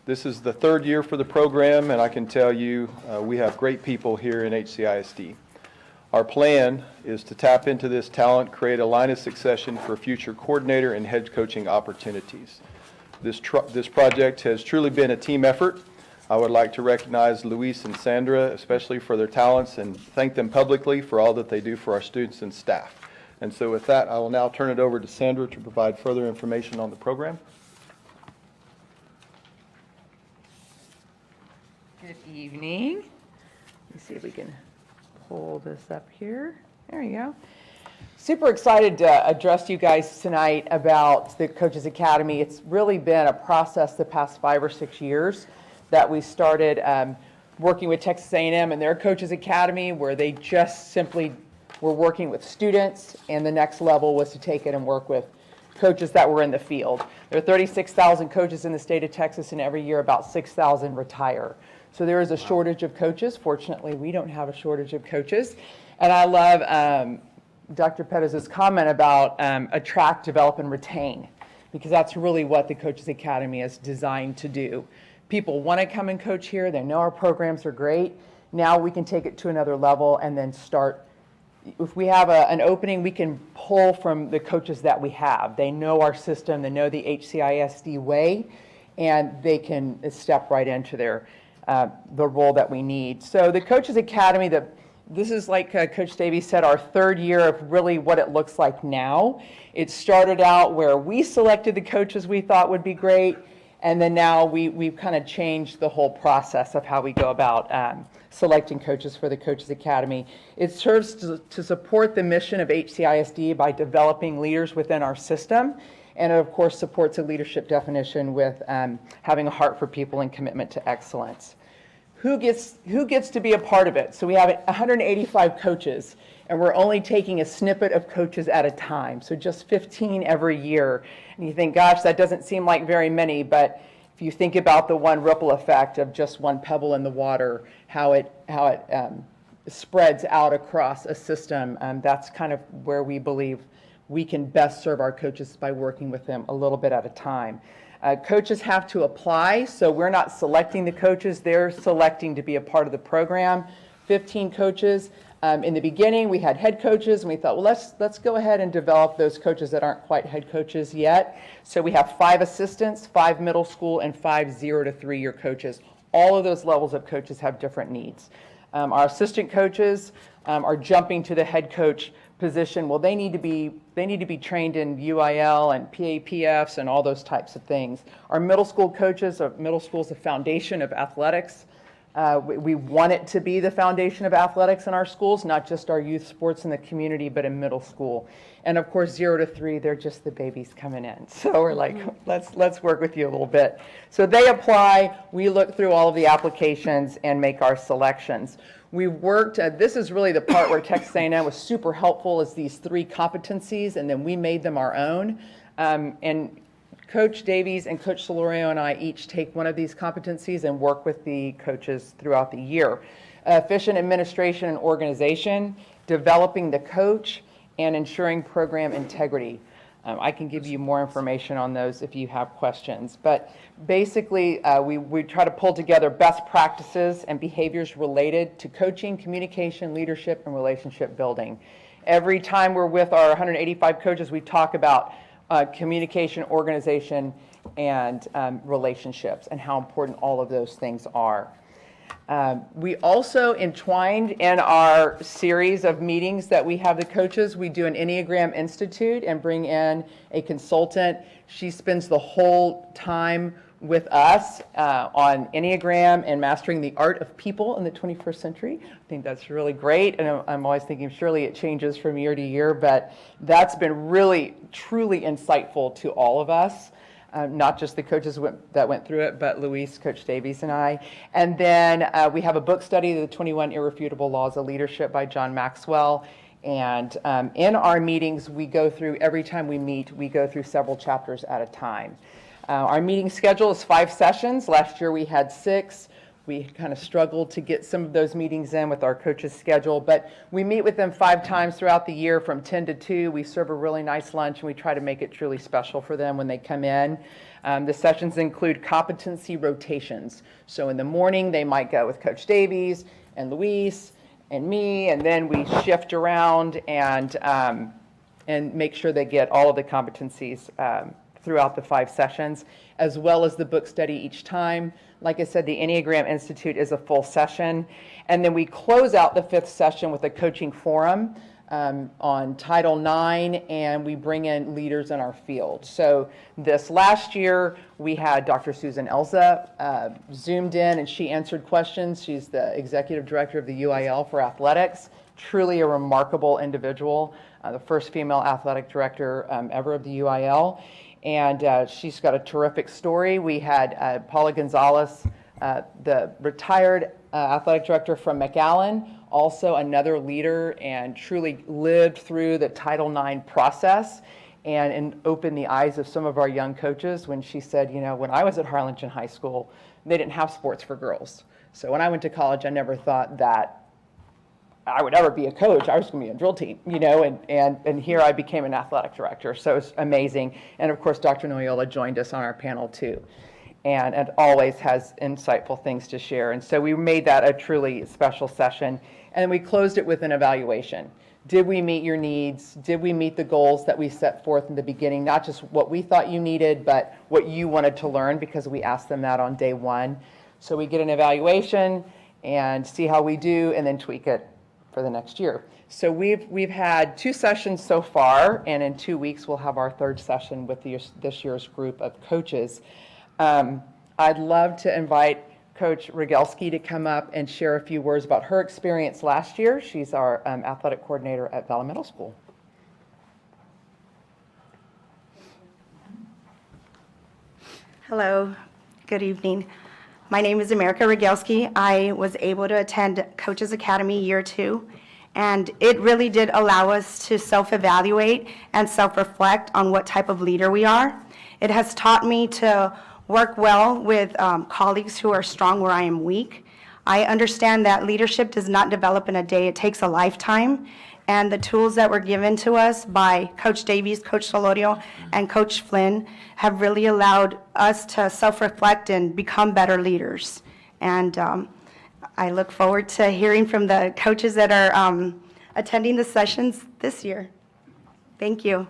This is the third year for the program, and I can tell you we have great people here in HCISD. Our plan is to tap into this talent, create a line of succession for future coordinator and head coaching opportunities. This project has truly been a team effort. I would like to recognize Luis and Sandra, especially for their talents, and thank them publicly for all that they do for our students and staff. And so with that, I will now turn it over to Sandra to provide further information on the program. Good evening. Let's see if we can pull this up here. There you go. Super excited to address you guys tonight about the Coaches Academy. It's really been a process the past 5 or 6 years that we started working with Texas A&M and their Coaches Academy, where they just simply were working with students, and the next level was to take it and work with coaches that were in the field. There are 36,000 coaches in the state of Texas, and every year about 6,000 retire. So there is a shortage of coaches. Fortunately, we don't have a shortage of coaches. And I love Dr. Pettis' comment about attract, develop, and retain, because that's really what the Coaches Academy is designed to do. People want to come and coach here. They know our programs are great. Now we can take it to another level and then start. If we have an opening, we can pull from the coaches that we have. They know our system. They know the HCISD way, and they can step right into the role that we need. So the Coaches Academy, this is, like Coach Davies said, our third year of really what it looks like now. It started out where we selected the coaches we thought would be great, and then now we've kind of changed the whole process of how we go about selecting coaches for the Coaches Academy. It serves to support the mission of HCISD by developing leaders within our system, and it, of course, supports a leadership definition with having a heart for people and commitment to excellence. Who gets to be a part of it? So we have 185 coaches, and we're only taking a snippet of coaches at a time, so just 15 every year. And you think, gosh, that doesn't seem like very many, but if you think about the one ripple effect of just one pebble in the water, how it spreads out across a system, that's kind of where we believe we can best serve our coaches, by working with them a little bit at a time. Coaches have to apply, so we're not selecting the coaches. They're selecting to be a part of the program. 15 coaches. In the beginning, we had head coaches, and we thought, well, let's go ahead and develop those coaches that aren't quite head coaches yet. So we have 5 assistants, 5 middle school, and 5 0 to 3 year coaches. All of those levels of coaches have different needs. Our assistant coaches are jumping to the head coach position. Well, they need to be trained in UIL and PAPFs and all those types of things. Our middle school coaches, middle school is the foundation of athletics. We want it to be the foundation of athletics in our schools, not just our youth sports in the community, but in middle school. And of course, 0 to 3, they're just the babies coming in. So we're like, let's work with you a little bit. So they apply, we look through all of the applications and make our selections. We worked, this is really the part where Texas A&M was super helpful, is these 3 competencies, and then we made them our own. And Coach Davies and Coach Solorio and I each take one of these competencies and work with the coaches throughout the year. Efficient administration and organization, developing the coach, and ensuring program integrity. I can give you more information on those if you have questions. But basically, we try to pull together best practices and behaviors related to coaching, communication, leadership, and relationship building. Every time we're with our 185 coaches, we talk about communication, organization, and relationships, and how important all of those things are. We also entwined in our series of meetings that we have the coaches, we do an Enneagram Institute and bring in a consultant. She spends the whole time with us on Enneagram and mastering the art of people in the 21st century. I think that's really great, and I'm always thinking surely it changes from year to year, but that's been really, truly insightful to all of us. Not just the coaches that went through it, but Luis, Coach Davies, and I. And then we have a book study, The 21 Irrefutable Laws of Leadership by John Maxwell. And in our meetings, we go through, every time we meet, we go through several chapters at a time. Our meeting schedule is 5 sessions. Last year we had 6. We kind of struggled to get some of those meetings in with our coaches' schedule, but we meet with them 5 times throughout the year from 10 to 2. We serve a really nice lunch, and we try to make it truly special for them when they come in. The sessions include competency rotations. So in the morning, they might go with Coach Davies and Luis and me, and then we shift around and make sure they get all of the competencies throughout the 5 sessions, as well as the book study each time. Like I said, the Enneagram Institute is a full session. And then we close out the 5th session with a coaching forum on Title IX, and we bring in leaders in our field. So this last year, we had Dr. Susan Elza zoomed in, and she answered questions. She's the executive director of the UIL for athletics. Truly a remarkable individual, the first female athletic director ever of the UIL. And she's got a terrific story. We had Paula Gonzalez, the retired athletic director from McAllen, also another leader and truly lived through the Title IX process and opened the eyes of some of our young coaches when she said, you know, when I was at Harlingen High School, they didn't have sports for girls. So when I went to college, I never thought that I would ever be a coach. I was going to be a drill team, you know, and here I became an athletic director. So it's amazing. And of course, Dr. Noyola joined us on our panel too, and always has insightful things to share. And so we made that a truly special session. And we closed it with an evaluation. Did we meet your needs? Did we meet the goals that we set forth in the beginning? Not just what we thought you needed, but what you wanted to learn, because we asked them that on day 1. So we get an evaluation and see how we do, and then tweak it for the next year. So we've had 2 sessions so far, and in 2 weeks we'll have our 3rd session with this year's group of coaches. I'd love to invite Coach Rogalski to come up and share a few words about her experience last year. She's our athletic coordinator at Valley Middle School. Hello, good evening. My name is America Rogalski. I was able to attend Coaches Academy year 2, and it really did allow us to self-evaluate and self-reflect on what type of leader we are. It has taught me to work well with colleagues who are strong where I am weak. I understand that leadership does not develop in a day, it takes a lifetime. And the tools that were given to us by Coach Davies, Coach Solorio, and Coach Flynn have really allowed us to self-reflect and become better leaders. And I look forward to hearing from the coaches that are attending the sessions this year. Thank you.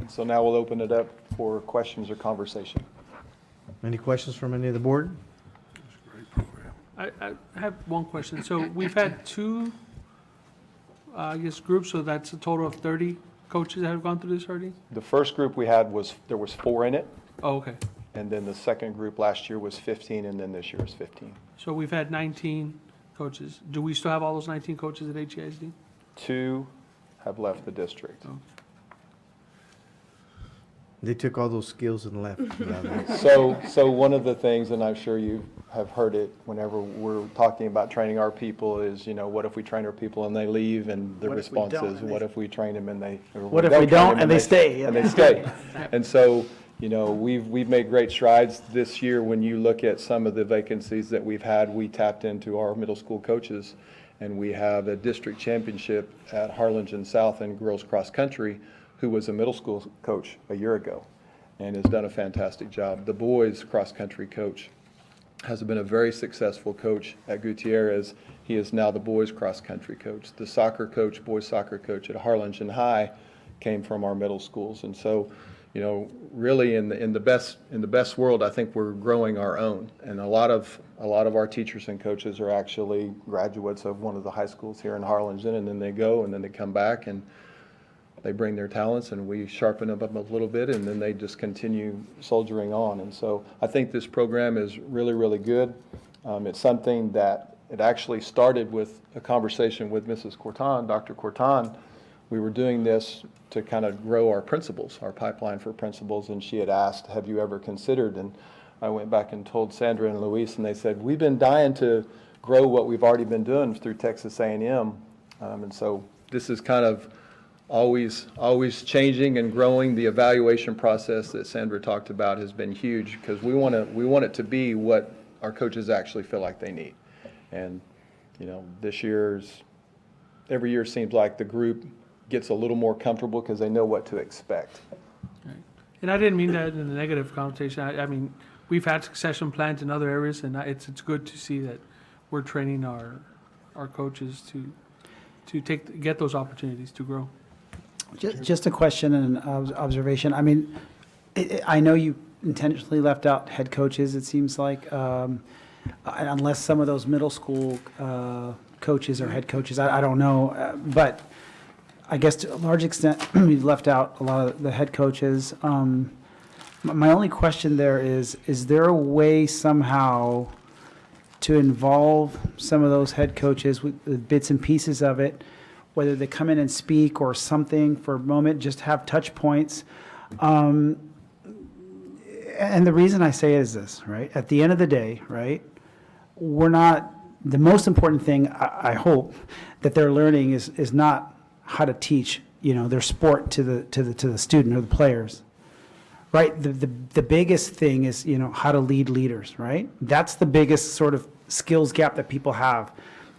And so now we'll open it up for questions or conversation. Any questions from any of the board? I have one question. So we've had 2, I guess, groups, so that's a total of 30 coaches that have gone through this already? The first group we had there was 4 in it, Oh, okay. and then the second group last year was 15, and then this year is 15. So we've had 19 coaches. Do we still have all those 19 coaches at HEISD? 2 have left the district. They took all those skills and left. So one of the things, and I'm sure you have heard it whenever we're talking about training our people, is, you know, what if we train our people and they leave? And the What if we response don't is, and what they- if we train them and they? or What if don't we train don't them and they stay? And they stay. And so, You know, we've made great strides this year. When you look at some of the vacancies that we've had, we tapped into our middle school coaches, and we have a district championship at Harlingen South in girls cross country, who was a middle school coach a year ago and has done a fantastic job. The boys cross country coach has been a very successful coach at Gutierrez. He is now the boys cross country coach. The soccer coach, boys soccer coach at Harlingen High came from our middle schools. And so, you know, really in the best world, I think we're growing our own. And a lot of our teachers and coaches are actually graduates of one of the high schools here in Harlingen, and then they go and then they come back and they bring their talents, and we sharpen them up a little bit, and then they just continue soldiering on. And so I think this program is really, really good. It's something that it actually started with a conversation with Mrs. Corton, Dr. Corton. We were doing this to kind of grow our principals, our pipeline for principals, and she had asked, have you ever considered? And I went back and told Sandra and Luis, and they said, we've been dying to grow what we've already been doing through Texas A&M. And so this is kind of always changing and growing. The evaluation process that Sandra talked about has been huge, because we want it to be what our coaches actually feel like they need. And, you know, every year seems like the group gets a little more comfortable because they know what to expect. Right. And I didn't mean that in a negative connotation. I mean, we've had succession plans in other areas, and it's good to see that we're training our coaches to get those opportunities to grow. Just a question and an observation. I mean, I know you intentionally left out head coaches, it seems like, unless some of those middle school coaches are head coaches. I don't know. But I guess to a large extent, you've left out a lot of the head coaches. My only question there is there a way somehow to involve some of those head coaches with bits and pieces of it, whether they come in and speak or something for a moment, just have touch points? And the reason I say it is this, right? At the end of the day, right, the most important thing, I hope, that they're learning is not how to teach, you know, their sport to the student or the players, right? The biggest thing is, you know, how to lead leaders, right? That's the biggest sort of skills gap that people have.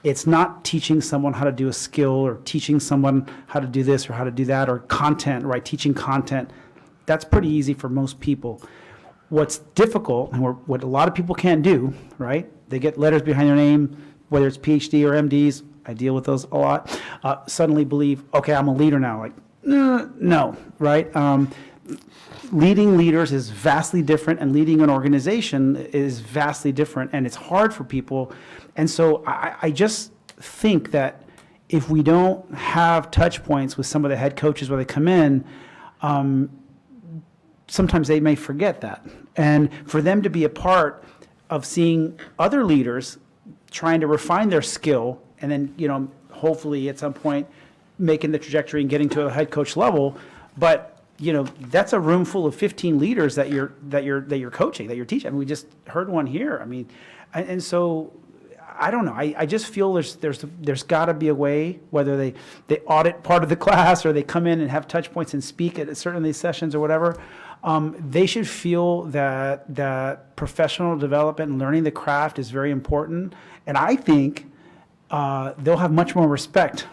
It's not teaching someone how to do a skill or teaching someone how to do this or how to do that, or content, right? Teaching content. That's pretty easy for most people. What's difficult, and what a lot of people can't do, right? They get letters behind their name, whether it's PhD or MDs, I deal with those a lot, suddenly believe, okay, I'm a leader now. Like, no, right? Leading leaders is vastly different, and leading an organization is vastly different, and it's hard for people. And so I just think that if we don't have touch points with some of the head coaches where they come in, sometimes they may forget that. And for them to be a part of seeing other leaders trying to refine their skill, and then, you know, hopefully at some point making the trajectory and getting to a head coach level, but you know, that's a room full of 15 leaders that you're coaching, that you're teaching. I mean, we just heard one here. I mean, and so I don't know. I just feel there's got to be a way, whether they audit part of the class or they come in and have touch points and speak at certain of these sessions or whatever. They should feel that professional development and learning the craft is very important. And I think they'll have much more respect.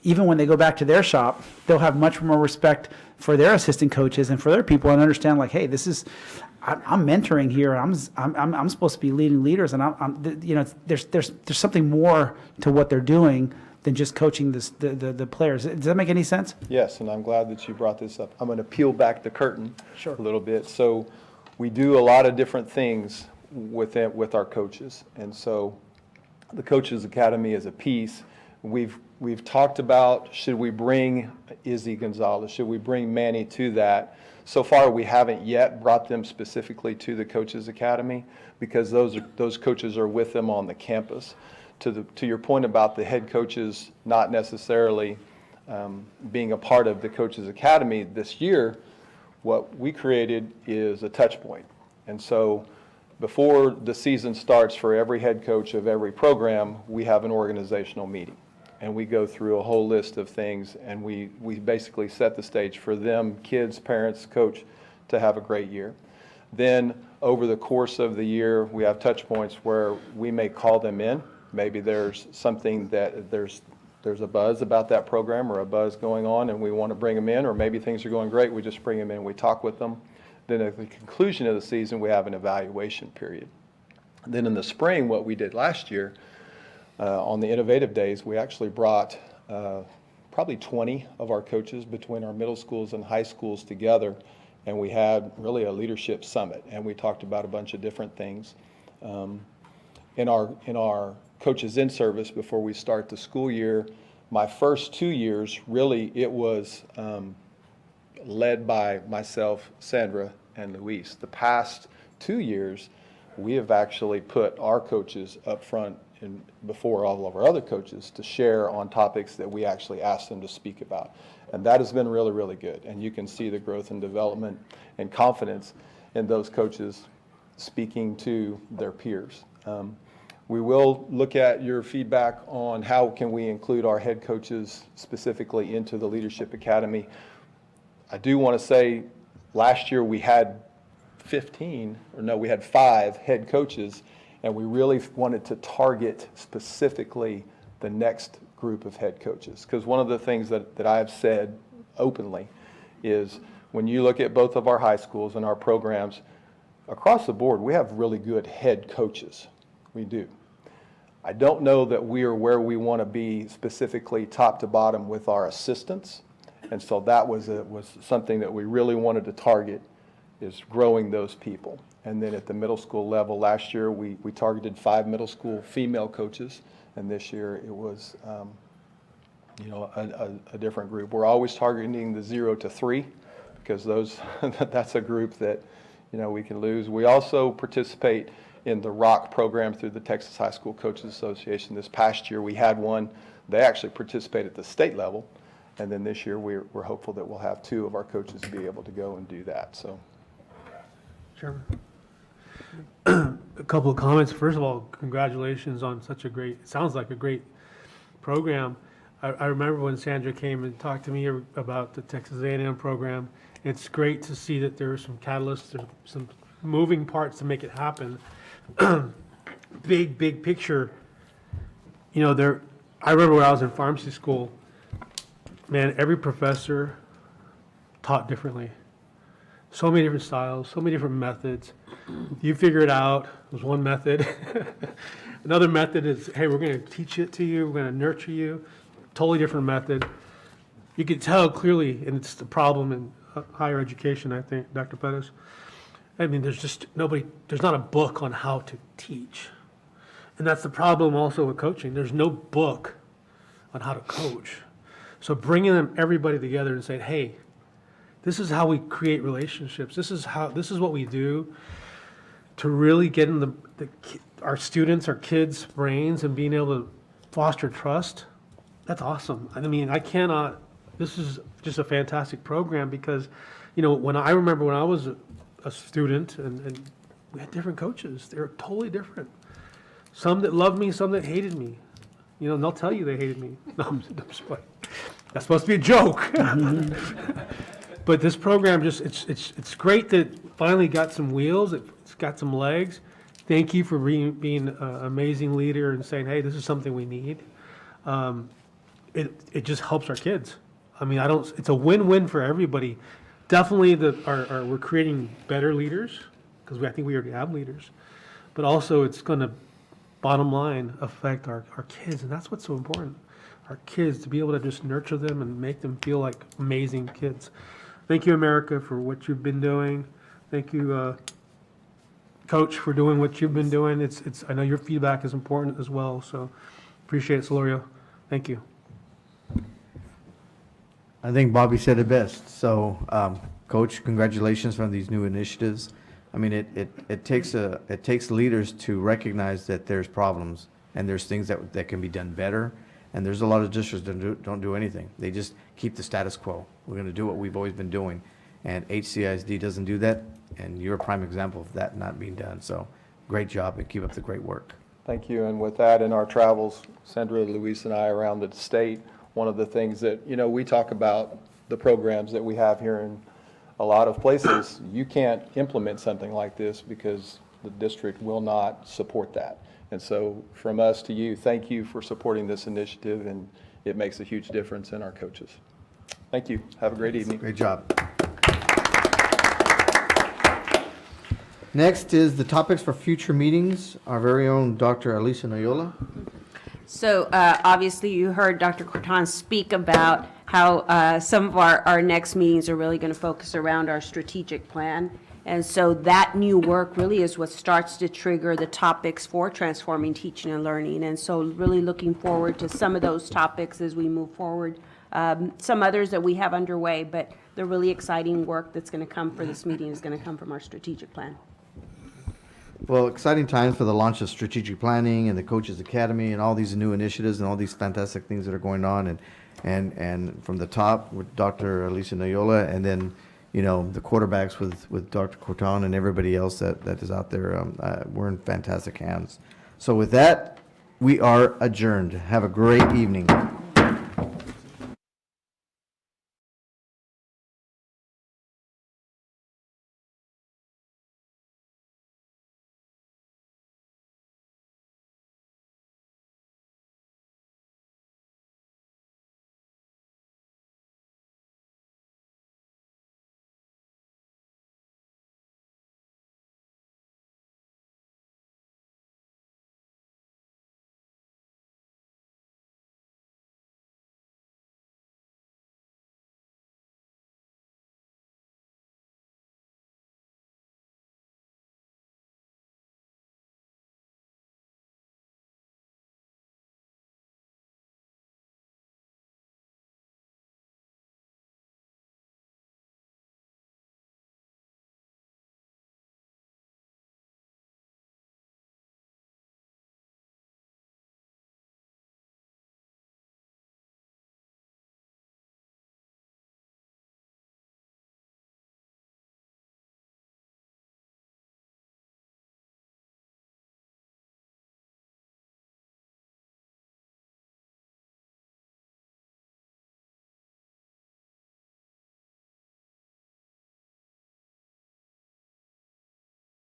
Even when they go back to their shop, they'll have much more respect for their assistant coaches and for their people, and understand, like, hey, I'm mentoring here. I'm supposed to be leading leaders, and you know, there's something more to what they're doing than just coaching the players. Does that make any sense? Yes, and I'm glad that you brought this up. I'm going to peel back the curtain Sure. a little bit. So we do a lot of different things with our coaches, and so the Coaches Academy is a piece. We've talked about, should we bring Izzy Gonzalez, should we bring Manny to that? So far, we haven't yet brought them specifically to the Coaches Academy, because those coaches are with them on the campus. To your point about the head coaches not necessarily being a part of the Coaches Academy this year, what we created is a touch point. And so before the season starts, for every head coach of every program, we have an organizational meeting. And we go through a whole list of things, and we basically set the stage for them, kids, parents, coach, to have a great year. Then, over the course of the year, we have touch points where we may call them in. Maybe there's something that there's a buzz about that program or a buzz going on and we want to bring them in, or maybe things are going great, we just bring them in, we talk with them. Then at the conclusion of the season, we have an evaluation period. Then in the spring, what we did last year, on the Innovative Days, we actually brought probably 20 of our coaches between our middle schools and high schools together, and we had really a leadership summit, and we talked about a bunch of different things. In our coaches in service before we start the school year, my first 2 years, really, it was led by myself, Sandra, and Luis. The past 2 years, we have actually put our coaches up front and before all of our other coaches to share on topics that we actually asked them to speak about. And that has been really, really good. And you can see the growth and development and confidence in those coaches speaking to their peers. We will look at your feedback on how can we include our head coaches specifically into the Leadership Academy. I do want to say last year we had 5 head coaches, and we really wanted to target specifically the next group of head coaches. Because one of the things that I have said openly is when you look at both of our high schools and our programs, across the board, we have really good head coaches. We do. I don't know that we are where we want to be specifically top to bottom with our assistants. And so that was something that we really wanted to target, is growing those people. And then at the middle school level, last year we targeted 5 middle school female coaches, and this year it was a different group. We're always targeting the 0 to 3 because that's a group that we can lose. We also participate in the ROC program through the Texas High School Coaches Association. This past year we had one. They actually participate at the state level, and then this year we're hopeful that we'll have 2 of our coaches be able to go and do that. So. Chairman. A couple of comments. First of all, congratulations on such a great, it sounds like a great program. I remember when Sandra came and talked to me about the Texas A&M program. It's great to see that there are some catalysts, there's some moving parts to make it happen. Big picture. I remember when I was in pharmacy school, man, every professor taught differently. So many different styles, so many different methods. You figure it out. There's one method. Another method is, hey, we're going to teach it to you. We're going to nurture you. Totally different method. You can tell clearly, and it's the problem in higher education, I think, Dr. Pettis. I mean, there's not a book on how to teach. And that's the problem also with coaching. There's no book on how to coach. So bringing everybody together and saying, hey, this is how we create relationships. This is what we do to really get in our students, our kids' brains and being able to foster trust. That's awesome. I mean, this is just a fantastic program because, when I remember when I was a student and we had different coaches. They were totally different. Some that loved me, some that hated me. And they'll tell you they hated me. No, I'm just playing. That's supposed to be a joke. But this program it's great that it finally got some wheels, it's got some legs. Thank you for being an amazing leader and saying, hey, this is something we need. It just helps our kids. I mean, it's a win-win for everybody. Definitely we're creating better leaders because I think we already have leaders, but also it's going to, bottom line, affect our kids, and that's what's so important. Our kids, to be able to just nurture them and make them feel like amazing kids. Thank you, America, for what you've been doing. Thank you, Coach, for doing what you've been doing. I know your feedback is important as well, so appreciate it, Solorio. Thank you. I think Bobby said it best. So, Coach, congratulations on these new initiatives. I mean, it takes leaders to recognize that there's problems and there's things that can be done better. And there's a lot of districts that don't do anything. They just keep the status quo. We're going to do what we've always been doing. And HCISD doesn't do that, and you're a prime example of that not being done. So great job, and keep up the great work. Thank you. And with that, in our travels, Sandra, Luis, and I around the state, one of the things that, we talk about the programs that we have here in a lot of places, you can't implement something like this because the district will not support that. And so from us to you, thank you for supporting this initiative, and it makes a huge difference in our coaches. Thank you. Have a great evening. Great job. Next is the topics for future meetings. Our very own Dr. Alicia Noyola. So obviously, you heard Dr. Corton speak about how some of our next meetings are really going to focus around our strategic plan. And so that new work really is what starts to trigger the topics for transforming teaching and learning. And so really looking forward to some of those topics as we move forward. Some others that we have underway, but the really exciting work that's going to come for this meeting is going to come from our strategic plan. Well, exciting times for the launch of strategic planning and the Coaches Academy and all these new initiatives and all these fantastic things that are going on. And from the top with Dr. Alicia Noyola, and then, you know, the quarterbacks with Dr. Corton and everybody else that is out there. We're in fantastic hands. So with that, we are adjourned. Have a great evening.